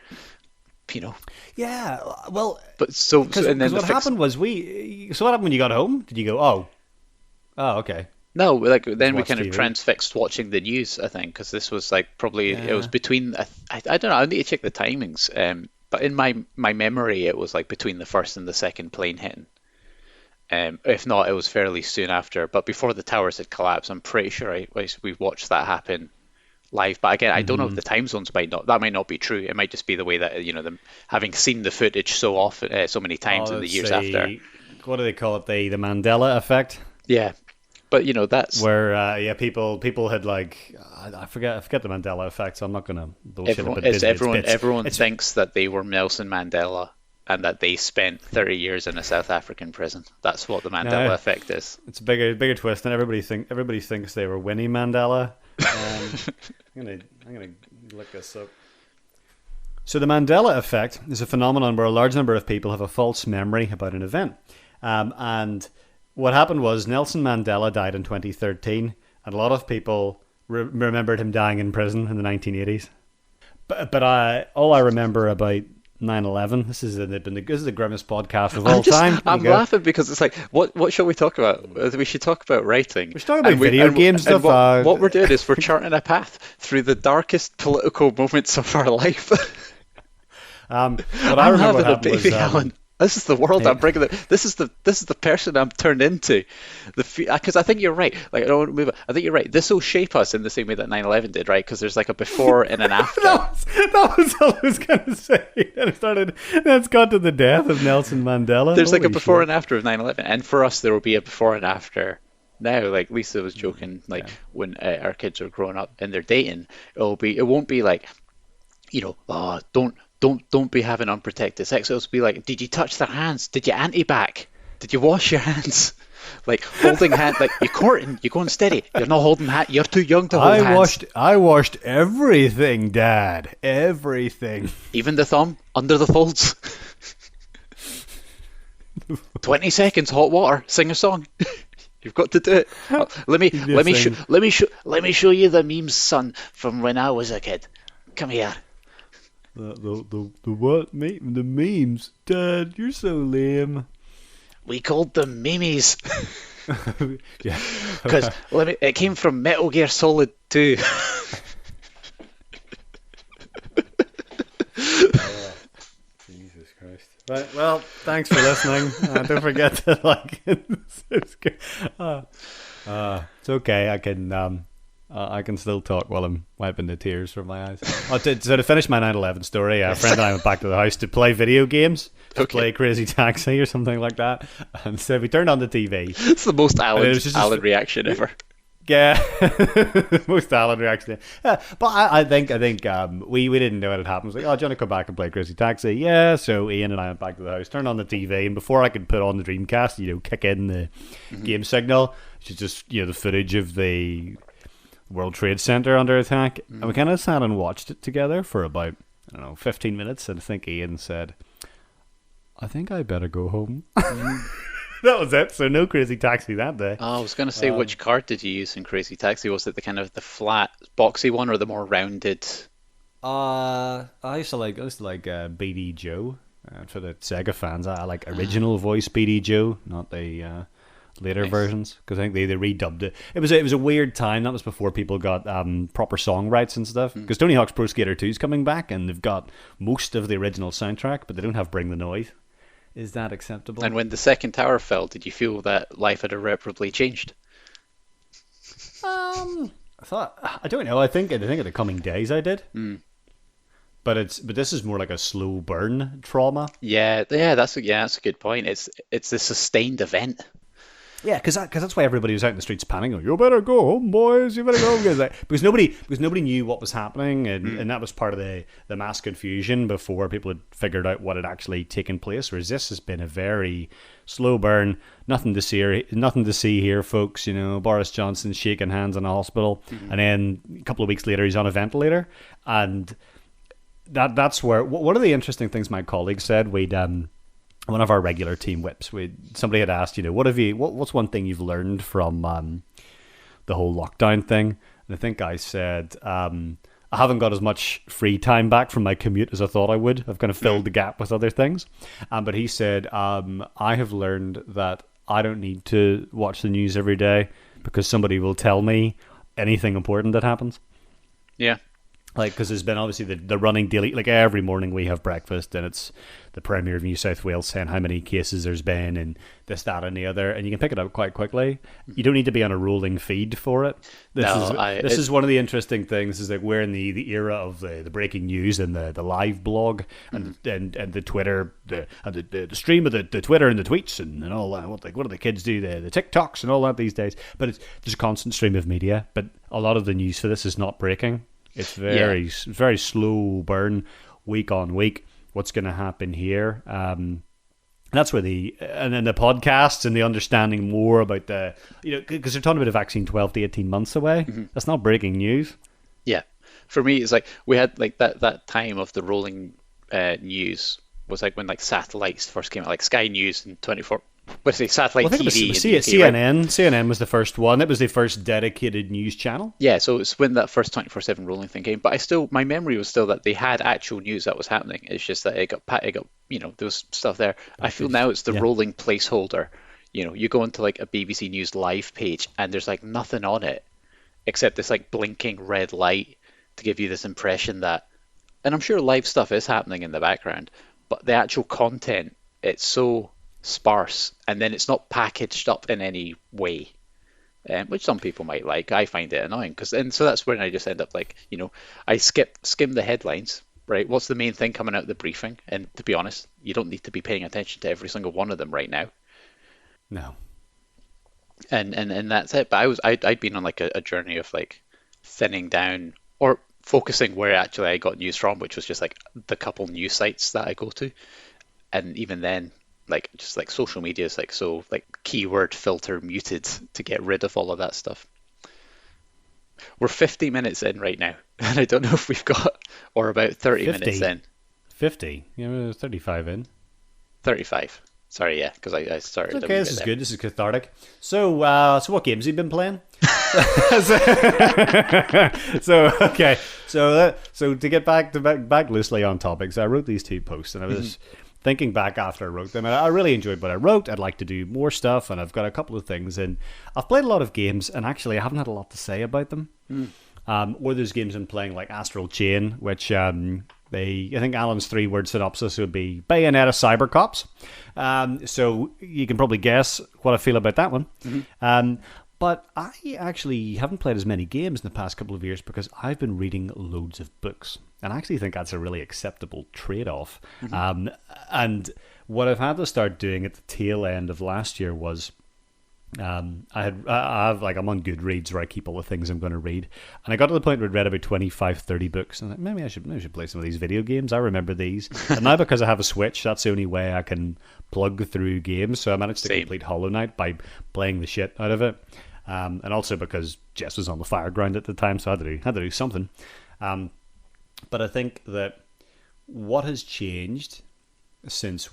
you know. Yeah. Well, But and then because the what fix. happened was we. So what happened when you got home? Did you go, oh, okay, No, like let's then we watch kind of TV? transfixed watching the news, I think, because this was like probably it was Yeah. between I don't know, I need to check the timings. But in my memory, it was like between the first and the second plane hitting. If not, it was fairly soon after. But before the towers had collapsed, I'm pretty sure we watched that happen live. But again, I don't know if Hmm. the time zones might not be true. It might just be the way that them having seen the footage so often, so many times Oh, in the let's years after. see. What do they call it? The Mandela effect, Yeah, but that's where yeah, people had like I forget the Mandela effect, so I'm not gonna bullshit it. everyone But is basically, everyone everyone it's thinks that they were Nelson Mandela and that they spent 30 years in a South African prison. That's what the Mandela no, effect is. it's a bigger twist, and everybody thinks they were Winnie Mandela. Um, I'm gonna look this up. So the Mandela effect is a phenomenon where a large number of people have a false memory about an event. And what happened was Nelson Mandela died in 2013, and a lot of people remembered him dying in prison in the 1980s. But all I remember about 9/11. This is the grimmest podcast of all time. There you I'm go. laughing because it's like what shall we talk about? We should talk about writing, We're talking about and we video game and stuff. what we're doing is we're charting a path through the darkest political moments of our life. What I I'm remember what having a happened was baby, Alan. This is the world eh, I'm bringing. This is the person I'm turned into. Because I think you're right. Like I don't want to move. I think you're right. This will shape us in the same way that 9/11 did, right? Because there's like a before and an after. that was all I was going to say. And it started. That's got to the death of Nelson Mandela. There's like a Holy before shit! and after of 9/11, and for us there will be a before and after. Now, like Lisa was joking, like Okay. when our kids are growing up and they're dating, it won't be like, oh, don't be having unprotected sex. It'll be like, did you touch their hands? Did you anti-back? Did you wash your hands? Like holding hand, like you're courting, you're going steady. You're not holding hand. You're too young to hold hands. I washed everything, Dad. Everything. Even the thumb under the folds. 20 seconds, hot water. Sing a song. You've got to do it. Yes, Let me show you the memes, son, from when I was a kid. Come here. the what? The memes, Dad. You're so lame. We called them memes. Yeah. Because it came from Metal Gear Solid 2. Oh, Jesus Christ. Right, well, thanks for listening. Don't forget to like and subscribe. It's okay. I can still talk while I'm wiping the tears from my eyes. So to finish my 9/11 story, a friend and I went back to the house to play video games, to play Crazy Taxi or something like that. And so we turned on the TV. It's the most Alan reaction ever. Yeah, most Alan reaction. Yeah, but I think we didn't know what had happened. It was like, oh, do you want to come back and play Crazy Taxi? Yeah. So Ian and I went back to the house, turned on the TV, and before I could put on the Dreamcast, kick in the game signal, which is just the footage of the World Trade Center under attack, and we kind of sat and watched it together for about 15 minutes, and I think Ian said, "I think I better go home." That was it. So no Crazy Taxi that day. Oh, I was going to say, which card did you use in Crazy Taxi? Was it the kind of the flat, boxy one, or the more rounded? I used to like BD Joe. For the Sega fans, I like original voice BD Joe, not the later versions, because I think they redubbed it. It was a weird time. That was before people got proper song rights and stuff. Because Tony Hawk's Pro Skater 2 is coming back, and they've got most of the original soundtrack, but they don't have Bring the Noise. Is that acceptable? And when the second tower fell, did you feel that life had irreparably changed? I don't know. I think in the coming days I did. But this is more like a slow burn trauma. Yeah, that's a good point. It's the sustained event. Yeah, because that's why everybody was out in the streets panicking. Like, you better go home, boys. You better go home. Because nobody knew what was happening, and that was part of the mass confusion before people had figured out what had actually taken place. Whereas this has been a very slow burn. Nothing to see here, folks. Boris Johnson shaking hands in a hospital, and then a couple of weeks later he's on a ventilator, and that's where one of the interesting things my colleague said. One of our regular team whips, somebody had asked, what's one thing you've learned from the whole lockdown thing? And I think I said, I haven't got as much free time back from my commute as I thought I would. I've kind of filled the gap with other things. But he said, I have learned that I don't need to watch the news every day because somebody will tell me anything important that happens. Yeah. Because there's been obviously the running daily, every morning we have breakfast and it's the Premier of New South Wales saying how many cases there's been and this, that and the other, and you can pick it up quite quickly. You don't need to be on a rolling feed for it. This is one of the interesting things, is that we're in the era of the breaking news and the live blog and the Twitter, the stream of the Twitter and the tweets and all that. What do the kids do? The TikToks and all that these days. But there's a constant stream of media, but a lot of the news for this is not breaking. It's very slow burn, week on week. What's going to happen here? That's where and then the podcasts and the understanding more about because they're talking about a vaccine 12 to 18 months away. That's not breaking news. Yeah. For me, it's like we had that time of the rolling news was like when satellites first came out, like Sky News and 24. What's the satellite TV? CNN. Right? CNN was the first one. It was the first dedicated news channel. Yeah, so it's when that first 24/7 rolling thing came. But my memory was still that they had actual news that was happening. It's just that it got there was stuff there. I feel now it's the rolling placeholder. You go into a BBC News Live page and there's nothing on it except this blinking red light to give you this impression that, and I'm sure live stuff is happening in the background, but the actual content, it's so sparse, and then it's not packaged up in any way, which some people might like. I find it annoying so that's when I just end up I skim the headlines, right? What's the main thing coming out of the briefing? And to be honest, you don't need to be paying attention to every single one of them right now. No. And that's it. But I'd been on a journey of thinning down or focusing where actually I got news from, which was just the couple news sites that I go to, and even then. Social media is keyword filter muted to get rid of all of that stuff. We're 50 minutes in right now, and I don't know if we've got, or about 30 minutes in. 50? Yeah, we're 35 in. 35. Sorry, yeah, because I started. It's okay, this is good. This is cathartic. So what games have you been playing? So to get back loosely on topics, I wrote these two posts, and I was thinking back after I wrote them, I really enjoyed what I wrote. I'd like to do more stuff, and I've got a couple of things. And I've played a lot of games, and actually, I haven't had a lot to say about them. Or there's games I'm playing like Astral Chain, which I think Alan's 3-word synopsis would be Bayonetta Cybercops. So you can probably guess what I feel about that one. But I actually haven't played as many games in the past couple of years because I've been reading loads of books. And I actually think that's a really acceptable trade-off. And what I've had to start doing at the tail end of last year was I have like I'm on Goodreads where I keep all the things I'm going to read, and I got to the point where I'd read about 25, 30 books, and I was like, maybe I should play some of these video games. I remember these, and now because I have a Switch, that's the only way I can plug through games. So I managed to complete Hollow Knight by playing the shit out of it, and also because Jess was on the fire ground at the time, so I had to do something. But I think that what has changed since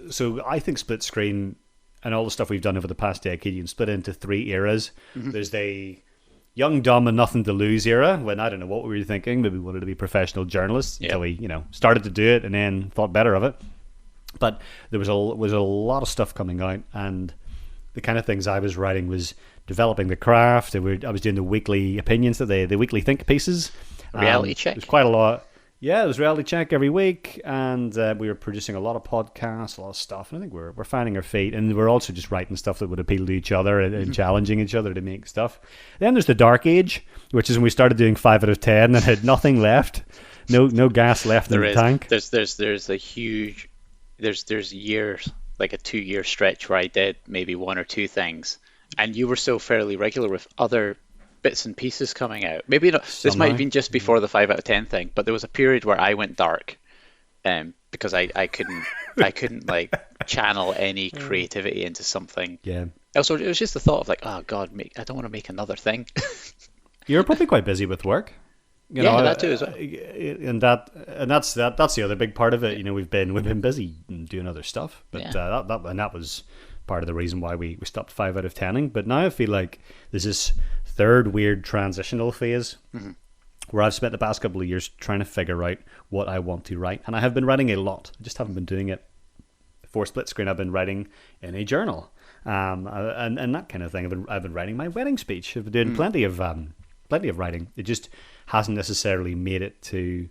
so I think split screen and all the stuff we've done over the past decade, you can split into 3 eras. There's the young, dumb, and nothing to lose era, when I don't know what we were thinking. Maybe we wanted to be professional journalists until we, started to do it and then thought better of it. But there was a lot of stuff coming out, and the kind of things I was writing was developing the craft. I was doing the weekly opinions, the weekly think pieces. Reality check. There's quite a lot. Yeah, it was reality check every week, and we were producing a lot of podcasts, a lot of stuff. And I think we're finding our feet, and we're also just writing stuff that would appeal to each other and challenging each other to make stuff. Then there's the dark age, which is when we started doing 5 out of 10 and had nothing left, no gas left in the tank. There's a huge there's years, like a 2-year stretch where I did maybe 1 or 2 things, and you were still fairly regular with other bits and pieces coming out. Maybe not. This might have been just before the 5 out of 10 thing, but there was a period where I went dark, because I couldn't like channel any creativity into something. Yeah. Also, it was just the thought of like, oh God, I don't want to make another thing. You're probably quite busy with work. That too as well. And that's the other big part of it. We've been busy doing other stuff, but that was part of the reason why we stopped 5 out of 10ing. But now I feel like there's this third weird transitional phase where I've spent the past couple of years trying to figure out what I want to write, and I have been writing a lot. I just haven't been doing it for split screen. I've been writing in a journal, and that kind of thing. I've been writing my wedding speech. I've been doing plenty of writing. It just hasn't necessarily made it to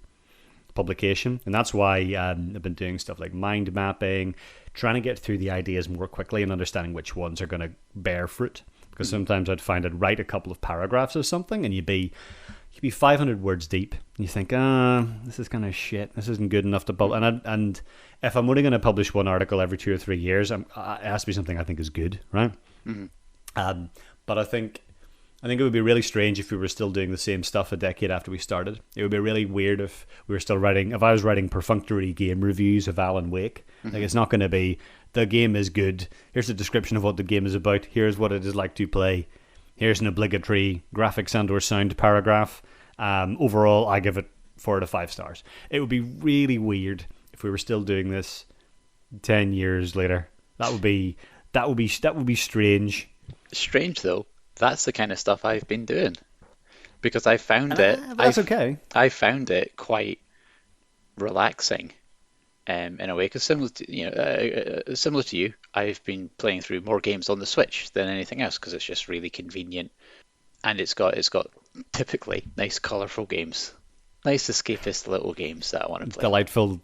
publication, and that's why I've been doing stuff like mind mapping, trying to get through the ideas more quickly and understanding which ones are going to bear fruit. Because sometimes I'd write a couple of paragraphs of something, and you'd be 500 words deep, and you think, this is kind of shit. This isn't good enough to publish. And if I'm only going to publish one article every 2 or 3 years, it has to be something I think is good, right? But I think it would be really strange if we were still doing the same stuff a decade after we started. It would be really weird if we were still writing. If I was writing perfunctory game reviews of Alan Wake, like it's not going to be, the game is good, here's a description of what the game is about, here's what it is like to play, here's an obligatory graphics and or sound paragraph. Overall, I give it 4 out of 5 stars. It would be really weird if we were still doing this 10 years later. That would be strange. Strange though. That's the kind of stuff I've been doing, because I found it. Okay. I found it quite relaxing, in a way. Because similar to you, I've been playing through more games on the Switch than anything else because it's just really convenient, and it's got typically nice, colourful games, nice escapist little games that I want to play. Delightful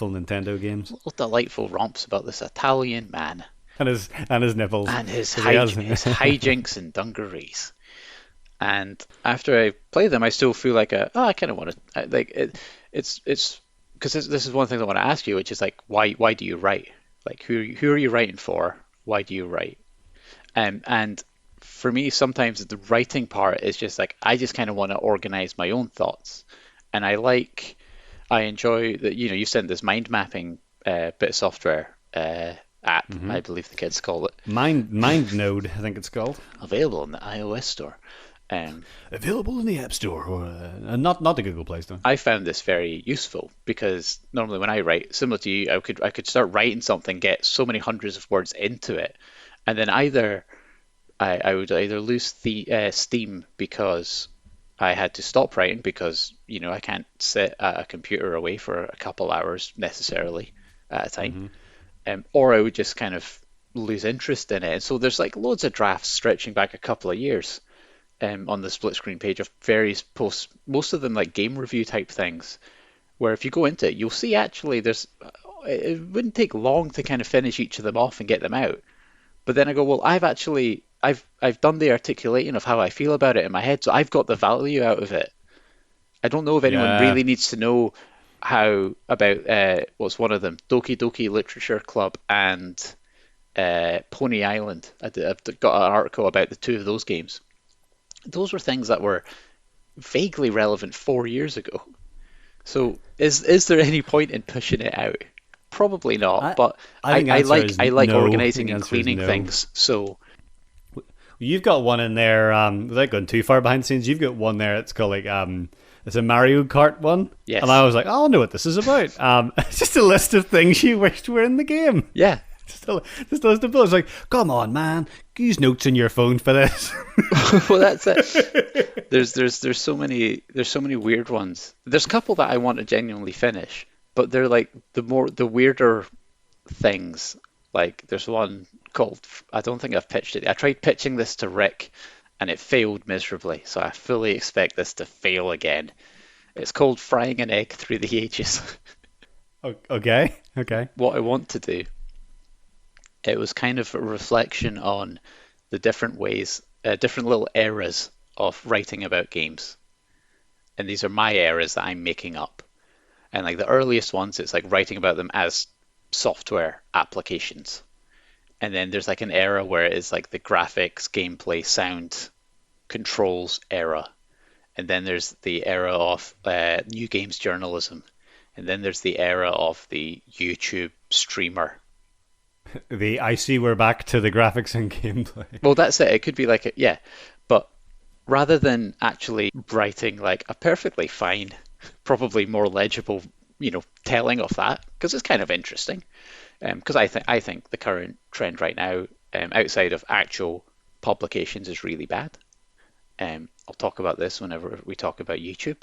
Nintendo games. Little delightful romps about this Italian man. And his nipples. And his hijinks and dungarees. And after I play them, I still feel like I kind of want to, like it. It's because this is one thing I want to ask you, which is like, why do you write? Like, who are you writing for? Why do you write? And for me, sometimes the writing part is just like, I just kind of want to organize my own thoughts. And I enjoy that, you sent this mind mapping bit of software app, I believe the kids call it. MindNode, I think it's called. Available in the iOS store. Available in the App Store, or not the Google Play Store. I found this very useful because normally when I write, similar to you, I could start writing something, get so many hundreds of words into it, and then I would either lose the steam because I had to stop writing because I can't sit at a computer away for a couple hours necessarily. at a time, or I would just kind of lose interest in it. And so there's like loads of drafts stretching back a couple of years on the split screen page of various posts, most of them like game review type things, where if you go into it, you'll see actually it wouldn't take long to kind of finish each of them off and get them out. But then I go, well, I've done the articulating of how I feel about it in my head, so I've got the value out of it. I don't know if anyone Yeah. really needs to know how about what's one of them, Doki Doki Literature Club and Pony Island. I've got an article about the two of those games. Those were things that were vaguely relevant 4 years ago. So is there any point in pushing it out? Probably not. I But I think the answer is I like no. I think organizing the and answer is cleaning no. things. So You've got one in there, without going too far behind the scenes, you've got one there, it's called like, it's a Mario Kart one. yes, And I was like, oh, I know what this is about. It's just a list of things you wished were in the game. yeah. Just a list of bullets. Like, come on, man, use notes on your phone for this. Well, that's it. There's so many weird ones. There's a couple that I want to genuinely finish, but they're like the weirder things. Like there's one called, I don't think I've pitched it. I tried pitching this to Rick and it failed miserably. So I fully expect this to fail again. It's called Frying an Egg Through the Ages. Okay, okay. What I want to do, it was kind of a reflection on the different ways, different little eras of writing about games. And these are my eras that I'm making up. And like the earliest ones, it's like writing about them as software applications. And then there's like an era where it is like the graphics, gameplay, sound, controls era. And then there's the era of new games journalism. And then there's the era of the YouTube streamer. I see we're back to the graphics and gameplay. Well, that's it. It could be like, yeah. But rather than actually writing like a perfectly fine, probably more legible, telling of that, because it's kind of interesting. Because I think the current trend right now, outside of actual publications, is really bad. I'll talk about this whenever we talk about YouTube.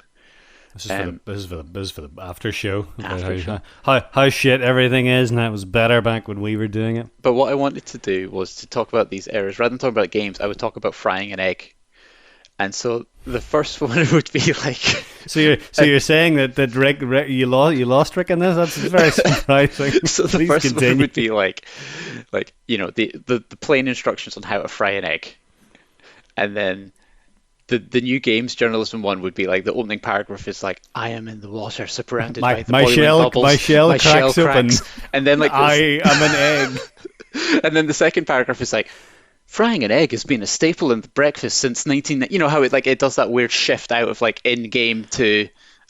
This is for the after show. After show. How shit everything is, and that was better back when we were doing it. But what I wanted to do was to talk about these eras. Rather than talking about games, I would talk about frying an egg. And so the first one would be like. So you're saying that Rick you lost Rick in this? That's very surprising. So the Please first continue. one would be like the plain instructions on how to fry an egg, and then the new games journalism one would be like the opening paragraph is like, I am in the water surrounded by the boiling bubbles. My shell cracks open. And then like I am an egg. and then the second paragraph is like, frying an egg has been a staple in the breakfast since 19. You know how it does that weird shift out of like in game to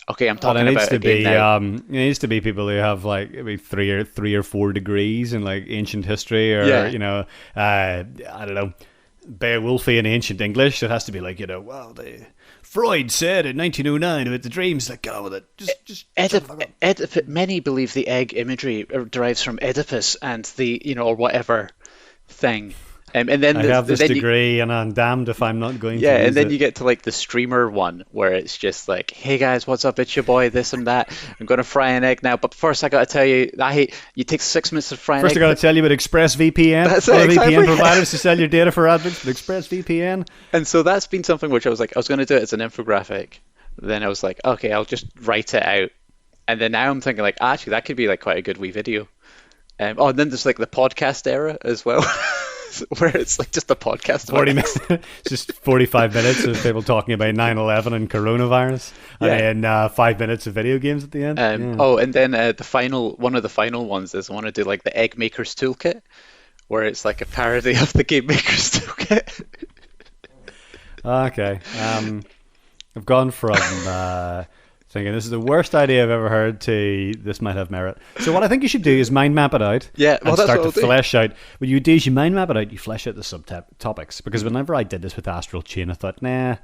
okay, I'm talking about a game now. It needs to be people who have like maybe three or 4 degrees in like ancient history, or I don't know, Beowulfian ancient English. It has to be like, well, Freud said in 1909 about the dreams. Like, go with it. Just many believe the egg imagery derives from Oedipus and the or whatever thing. And then I have this degree, and I'm damned if I'm not going to. Yeah, and then it. you get to like the streamer one where it's just like, hey guys, what's up? It's your boy, this and that. I'm going to fry an egg now, but first I got to tell you, you take 6 minutes to fry an egg. First I got to tell you about ExpressVPN. That's it, exactly. VPN providers to sell your data for adverts with ExpressVPN. And so that's been something which I was going to do it as an infographic. Then I was like, okay, I'll just write it out. And then now I'm thinking like, actually, that could be like quite a good wee video. And then there's like the podcast era as well. Where it's like just a podcast. 40 minutes, just 45 minutes of people talking about 9/11 and coronavirus, and then 5 minutes of video games at the end. Oh, and then one of the final ones is I want to do like the Egg Maker's Toolkit, where it's like a parody of the Game Maker's Toolkit. Okay, I've gone from thinking this is the worst idea I've ever heard to this might have merit. So what I think you should do is mind map it out. Yeah, well, and that's start what to I'll do. flesh out. What you do is you mind map it out, you flesh out the subtopics. Because whenever I did this with Astral Chain, I thought, nah,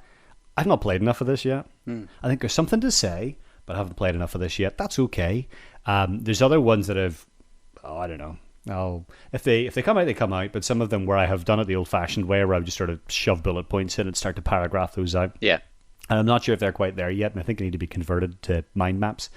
I've not played enough of this yet. I think there's something to say, but I haven't played enough of this yet. That's okay. There's other ones that have, I don't know. If they come out, they come out. But some of them where I have done it the old-fashioned way, where I would just sort of shove bullet points in and start to paragraph those out. Yeah. And I'm not sure if they're quite there yet, and I think they need to be converted to mind maps.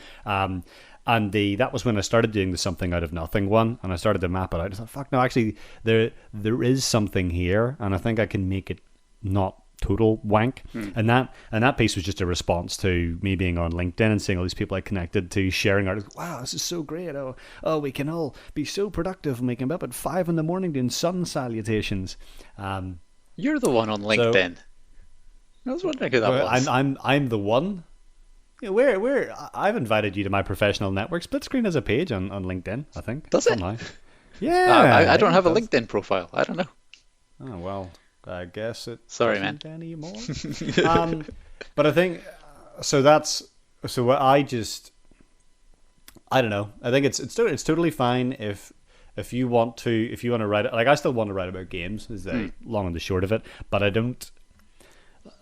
And that was when I started doing the something out of nothing one, and I started to map it out. I thought, fuck no, actually there is something here, and I think I can make it not total wank. And that piece was just a response to me being on LinkedIn and seeing all these people I connected to sharing articles. Wow, this is so great. Oh, we can all be so productive and we can be up at 5 a.m. doing sun salutations. You're the one on LinkedIn. I was wondering who that was. I'm the one. Yeah, where I've invited you to my professional network. Split Screen has a page on LinkedIn, I think. Does it? Somehow. Yeah. I don't have a LinkedIn profile. I don't know. Oh well, I guess it Sorry, man. doesn't anymore. But I think so. What I don't know. I think it's totally fine if you want to write it. Like I still want to write about games. Is the long and the short of it. But I don't.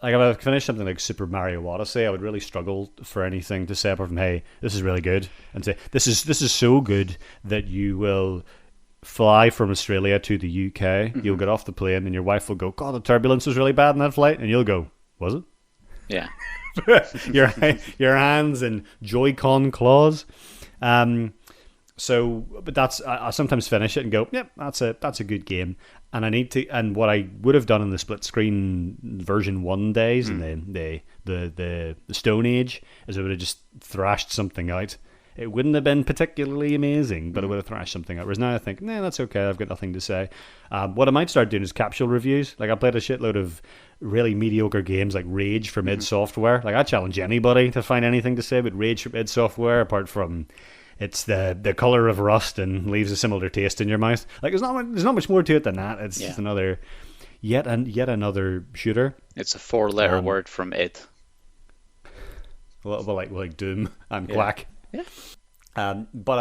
Like if I finish something like Super Mario Odyssey, I would really struggle for anything to say apart from, "Hey, this is really good," and say, "This is so good that you will fly from Australia to the UK. You'll get off the plane, and your wife will go, 'God, the turbulence was really bad in that flight,' and you'll go, 'Was it?'" Yeah. your hands and Joy-Con claws. But that's I sometimes finish it and go, "Yep, that's a good game." And I need to, and what I would have done in the split screen version 1 days and the Stone Age is I would have just thrashed something out. It wouldn't have been particularly amazing, but I would have thrashed something out. Whereas now I think, nah, that's okay. I've got nothing to say. What I might start doing is capsule reviews. Like I played a shitload of really mediocre games like Rage from id Software. Like I challenge anybody to find anything to say about Rage from id Software apart from it's the color of rust and leaves a similar taste in your mouth. Like there's not much more to it than that. It's just another yet another shooter. It's a 4-letter word from id. A little bit like Doom and Quack. Yeah. But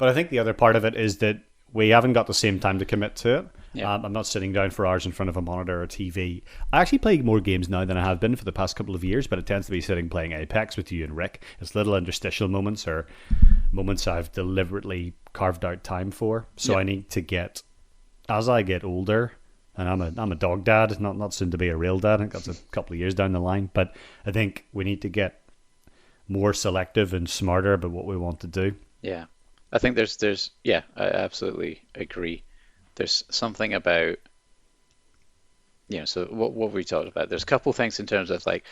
I think the other part of it is that we haven't got the same time to commit to it. Yeah. I'm not sitting down for hours in front of a monitor or TV. I actually play more games now than I have been for the past couple of years, but it tends to be sitting playing Apex with you and Rick. It's little interstitial moments or moments I've deliberately carved out time for. So I need to get, as I get older, and I'm a dog dad, not soon to be a real dad. I think that's a couple of years down the line, but I think we need to get more selective and smarter about what we want to do. Yeah. I think there's I absolutely agree. There's something about, so what we talked about. There's a couple things in terms of like,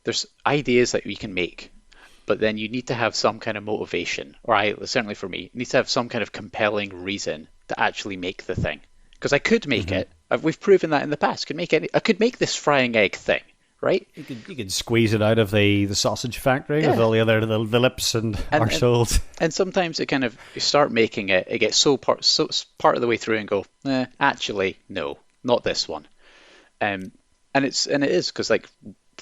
there's ideas that we can make, but then you need to have some kind of motivation, or certainly for me, need to have some kind of compelling reason to actually make the thing. Because I could make it. We've proven that in the past. I could make this frying egg thing, right? You could squeeze it out of the sausage factory with all the other the lips and our souls. And sometimes it kind of, you start making it, it gets so part of the way through and go, actually, no, not this one. And it is because like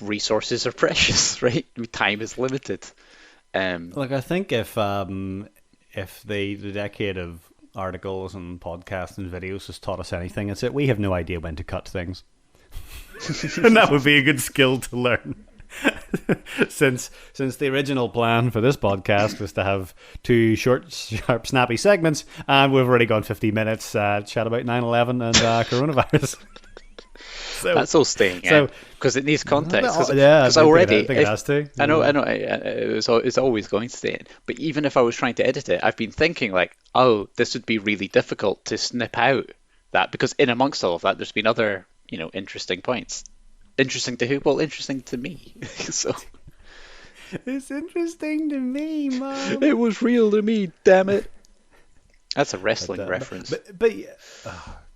resources are precious, right? Time is limited. Like I think if the decade of articles and podcasts and videos has taught us anything, it's that we have no idea when to cut things. And that would be a good skill to learn. since the original plan for this podcast was to have 2 short, sharp, snappy segments, and we've already gone 50 minutes chat about 9/11 and coronavirus. So, that's all staying in because it needs context. Because I think it has to. I know. It's always going to stay in. But even if I was trying to edit it, I've been thinking like, oh, this would be really difficult to snip out that because in amongst all of that, there's been other interesting points. Interesting to who? Well, interesting to me. So it's interesting to me, Mom. It was real to me. Damn it. That's a wrestling reference. But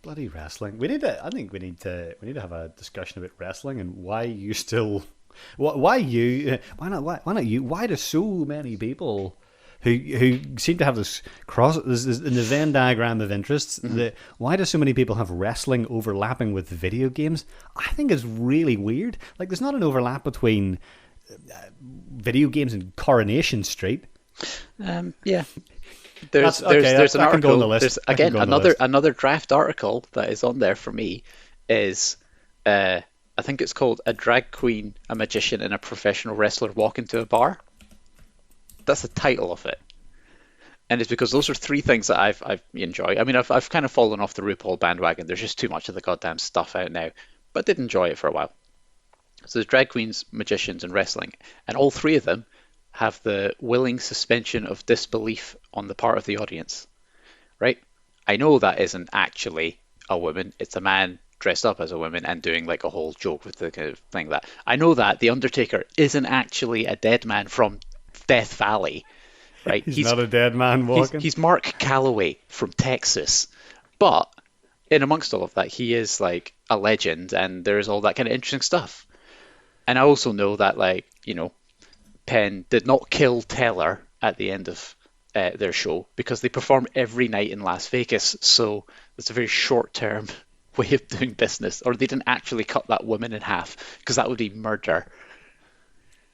bloody wrestling. I think we need to have a discussion about wrestling and why you still. Why you? Why not you? Why do so many people who seem to have this in the Venn diagram of interests? Why do so many people have wrestling overlapping with video games? I think it's really weird. Like, there's not an overlap between video games and Coronation Street. Yeah. There's an article. There's again another draft article that is on there for me. Is I think it's called "A Drag Queen, a Magician, and a Professional Wrestler Walk into a Bar." That's the title of it, and it's because those are 3 things that I enjoy. I mean, I've kind of fallen off the RuPaul bandwagon. There's just too much of the goddamn stuff out now, but I did enjoy it for a while. So there's drag queens, magicians, and wrestling, and all 3 of them have the willing suspension of disbelief on the part of the audience, right? I know that isn't actually a woman, it's a man dressed up as a woman and doing like a whole joke with the kind of thing that I know that the Undertaker isn't actually a dead man from Death Valley, right? He's not a dead man He's walking. he's Mark Calloway from Texas, but in amongst all of that, he is like a legend, and there's all that kind of interesting stuff. And I also know that, like, Penn did not kill Teller at the end of their show because they perform every night in Las Vegas. So it's a very short term way of doing business. Or they didn't actually cut that woman in half because that would be murder.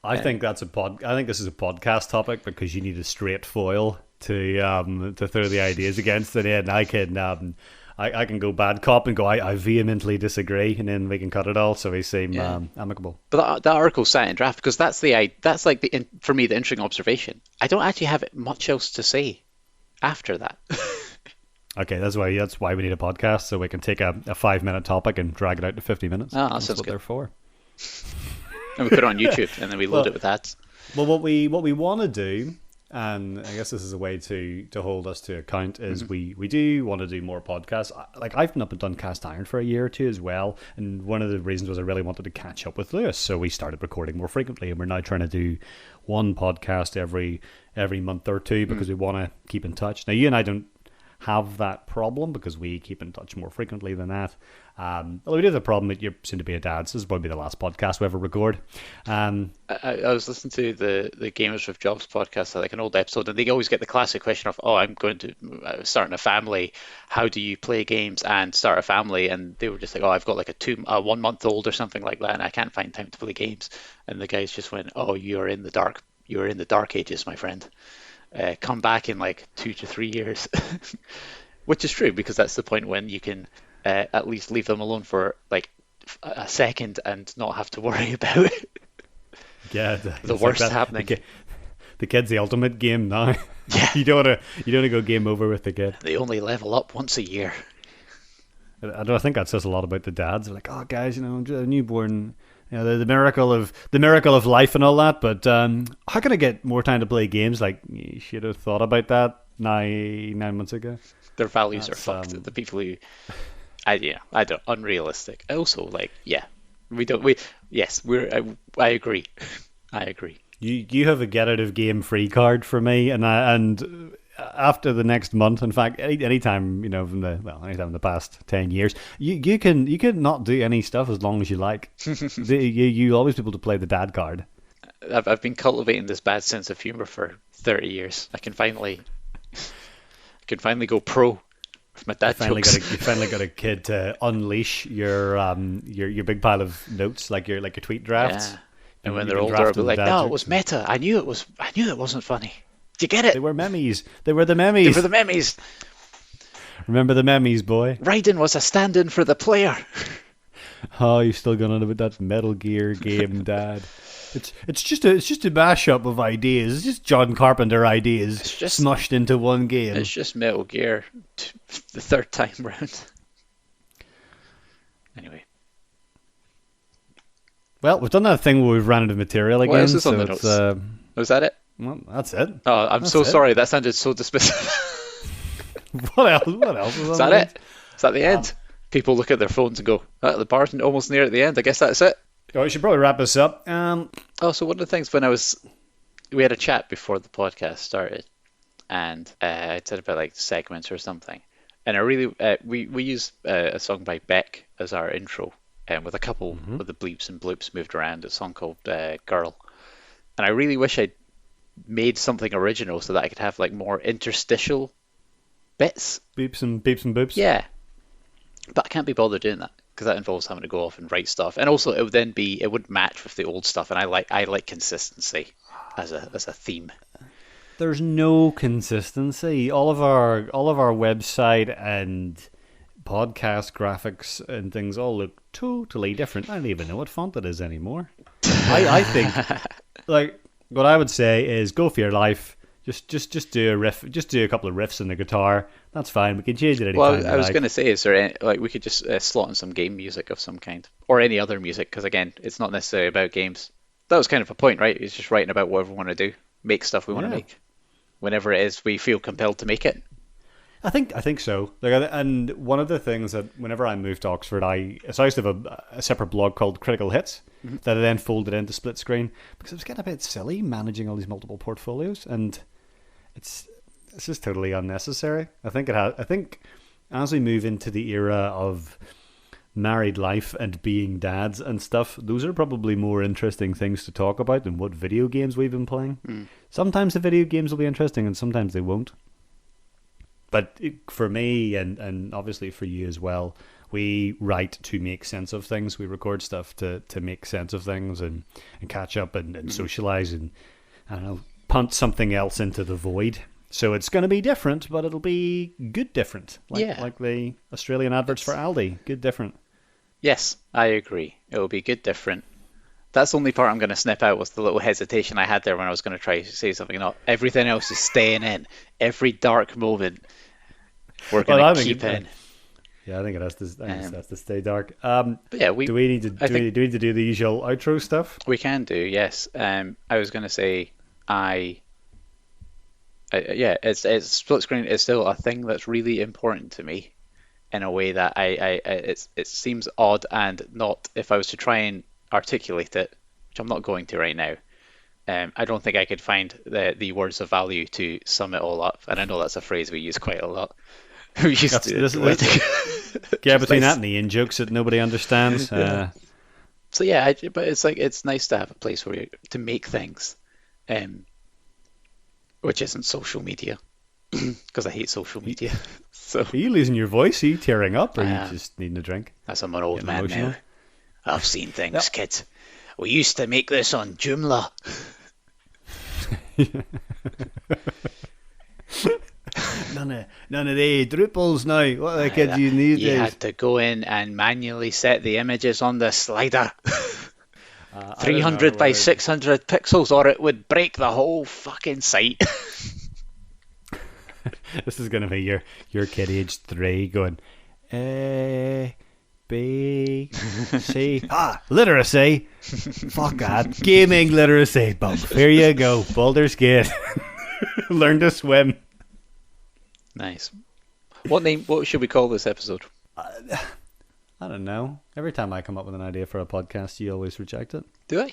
I think that's I think this is a podcast topic because you need a straight foil to throw the ideas against it. And I can go bad cop and go I vehemently disagree, and then we can cut it all so we seem amicable. But that article sat in draft because that's like for me the interesting observation. I don't actually have much else to say after that. Okay, that's why we need a podcast, so we can take a 5-minute topic and drag it out to 50 minutes. Oh, that that's sounds what good. they're for. And we put it on YouTube, and then we load it with ads. Well, what we want to do, and I guess this is a way to hold us to account, is we do want to do more podcasts. Like, I've been up and done Cast Iron for a year or two as well, and one of the reasons was I really wanted to catch up with Lewis, so we started recording more frequently, and we're now trying to do one podcast every month or two because we want to keep in touch. Now, you and I don't have that problem because we keep in touch more frequently than that. Although we do have the problem that you're soon to be a dad, so this will probably be the last podcast we ever record. I was listening to the Gamers with Jobs podcast, like an old episode, and they always get the classic question of, I'm going to start a family. How do you play games and start a family? And they were just like, I've got like a 1 month old or something like that, and I can't find time to play games. And the guys just went, you're in the dark ages, my friend. Come back in like 2 to 3 years, which is true because that's the point when you can at least leave them alone for like a second and not have to worry about the worst like happening. The kid's the ultimate game now. Yeah, you don't want to go game over with the kid. They only level up once a year. I think that says a lot about the dads. They're like, guys, a newborn. The miracle of life and all that, but how can I get more time to play games? Like, you should have thought about that 9 months ago. Their values are fucked. The people who, I don't, unrealistic. Also, like, I agree. I agree. You have a get out of game free card for me, and after the next month, in fact, anytime anytime in the past 10 years, you can not do any stuff as long as you like. you always be able to play the dad card. I've been cultivating this bad sense of humor for 30 years. I can finally go pro with my dad jokes. You finally got a kid to unleash your big pile of notes, like your tweet drafts. Yeah. And when they're older, I'll be like, no, it was meta. I knew it wasn't funny. Do you get it? They were memes. They were the memes. Remember the memes, boy? Raiden was a stand-in for the player. Oh, you're still going on about that Metal Gear game, Dad. It's just a mashup of ideas. It's just John Carpenter ideas smushed into one game. It's just Metal Gear the third time round. Anyway. Well, we've done that thing where we've ran out of material again. What else is on the notes? Was that it? Well, that's it. Oh, I'm so sorry. That sounded so dismissive. What else? Is that it? Is that the end? People look at their phones and go, the bar's almost near at the end. I guess that's it. Oh, we should probably wrap this up. So one of the things we had a chat before the podcast started, and I said about like segments or something, and I really we use a song by Beck as our intro, and with a couple of the bleeps and bloops moved around. A song called "Girl," and I really wish I'd made something original so that I could have like more interstitial bits. Beeps and boops. Yeah. But I can't be bothered doing that because that involves having to go off and write stuff. And also it would match with the old stuff, and I like consistency as a theme. There's no consistency. All of our website and podcast graphics and things all look totally different. I don't even know what font it is anymore. I think like what I would say is go for your life. Just do a riff. Just do a couple of riffs on the guitar. That's fine. We can change it anytime. Well, I was going to say, is there any, we could just slot in some game music of some kind, or any other music? Because again, it's not necessarily about games. That was kind of a point, right? It's just writing about whatever we want to do. make stuff we want to Yeah. make whenever it is we feel compelled to make it. I think so. And one of the things that whenever I moved to Oxford, I used to have a separate blog called Critical Hits that I then folded into Split Screen because it was getting a bit silly managing all these multiple portfolios, and it's it's just totally unnecessary. I think as we move into the era of married life and being dads and stuff, those are probably more interesting things to talk about than what video games we've been playing. Sometimes the video games will be interesting and sometimes they won't. But for me, and obviously for you as well, we write to make sense of things. We record stuff to make sense of things and catch up and socialize and, I don't know, punt something else into the void. So it's going to be different, but it'll be good different. Like the Australian adverts for Aldi. Good different. Yes, I agree. It will be good different. That's the only part I'm going to snip out was the little hesitation I had there when I was going to try to say something. Not everything else is staying in. Every dark moment we're going to keep in. Yeah, I think it has to stay dark. But yeah, do we need to do the usual outro stuff? We can do, yes. I was going to say, it's split screen is still a thing that's really important to me in a way that it seems odd and not, if I was to try and articulate it, which I'm not going to right now. I don't think I could find the words of value to sum it all up, and I know that's a phrase we use quite a lot. We used to. Yeah, between that and the in jokes that nobody understands. Yeah. So yeah, but it's like it's nice to have a place where to make things, which isn't social media, because I hate social media. So are you losing your voice? Are you tearing up, or are you just needing a drink? As I'm an old man emotional now. I've seen things, kid. We used to make this on Joomla. None of the Drupals now. What are the kids you need? You had to go in and manually set the images on the slider. 300 by 600 pixels, or it would break the whole fucking site. This is going to be your kid aged 3 going, A, B, C. Literacy. Fuck that. Gaming literacy. Bump. Here you go. Baldur's Gate. Learn to swim. Nice. What should we call this episode? I don't know. Every time I come up with an idea for a podcast, you always reject it. Do I?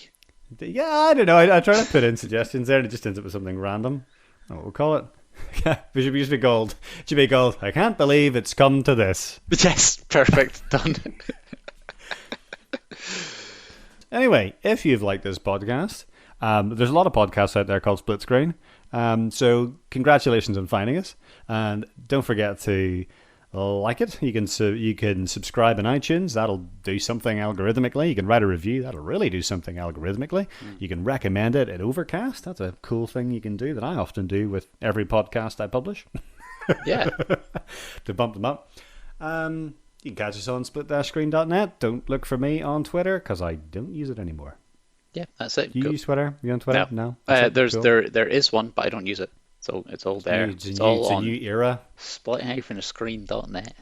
Yeah, I don't know. I try to put in suggestions there, and it just ends up with something random. I don't know what we'll call it. We should be called. It should be called. I can't believe it's come to this. Yes, perfect. Done. Anyway, if you've liked this podcast, there's a lot of podcasts out there called Split Screen. So congratulations on finding us, and don't forget to like it. You can subscribe in iTunes. That'll do something algorithmically. You can write a review. That'll really do something algorithmically. You can recommend it in Overcast. That's a cool thing you can do that I often do with every podcast I publish. Yeah. To bump them up. You can catch us on split-screen.net. Don't look for me on Twitter because I don't use it anymore. Yeah, that's it. You use Twitter? You on Twitter? No. There is one, but I don't use it. So it's all there. It's all on new era. split-screen.net.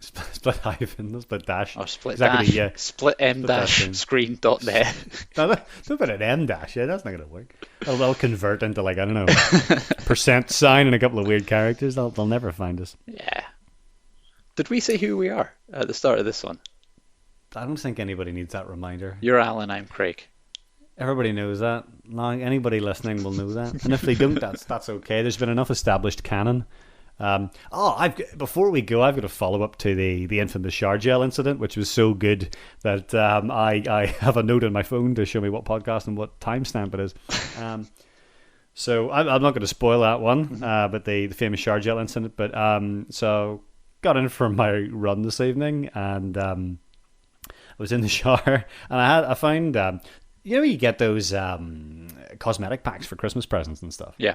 Split hyphen, split dash. Or split exactly, dash. Yeah. Split m-screen.net. No, don't put an M dash. Yeah, that's not going to work. They'll convert into, like, I don't know, percent sign and a couple of weird characters. They'll never find us. Yeah. Did we say who we are at the start of this one? I don't think anybody needs that reminder. You're Alan, I'm Craig. Everybody knows that. Anybody listening will know that. And if they don't, that's okay. There's been enough established canon. Before we go, I've got a follow up to the infamous Shargel incident, which was so good that I have a note on my phone to show me what podcast and what timestamp it is. So I'm not going to spoil that one, but the famous Shargel incident. But so got in for my run this evening, and I was in the shower, and I found you get those cosmetic packs for Christmas presents and stuff. Yeah.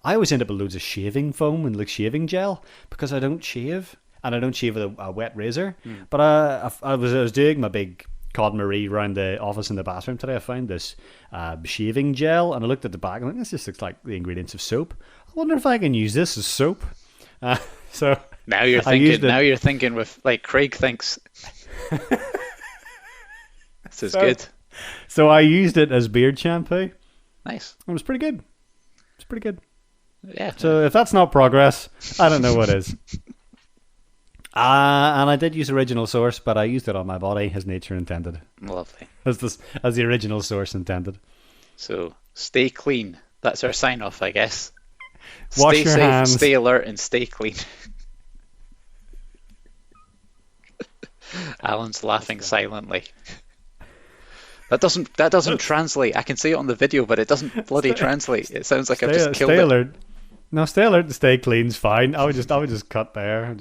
I always end up with loads of shaving foam and like shaving gel because I don't shave, and I don't shave with a wet razor. But I was doing my big Cod Marie around the office in the bathroom today. I found this shaving gel, and I looked at the back and I'm like, this just looks like the ingredients of soap. I wonder if I can use this as soap. So now you're thinking. Now you're thinking with like Craig thinks. This is good. So I used it as beard shampoo. Nice. It was pretty good. It's pretty good. Yeah. So if that's not progress, I don't know what is. And I did use original source, but I used it on my body as nature intended, Lovely. as the original source intended. So stay clean. That's our sign off, I guess. Wash Stay your safe, hands. stay alert, and stay clean. Alan's laughing silently. That doesn't translate. I can see it on the video, but it doesn't bloody translate. It sounds like I've just killed stay it. alert. No, stay alert and stay clean's fine. I would just cut there.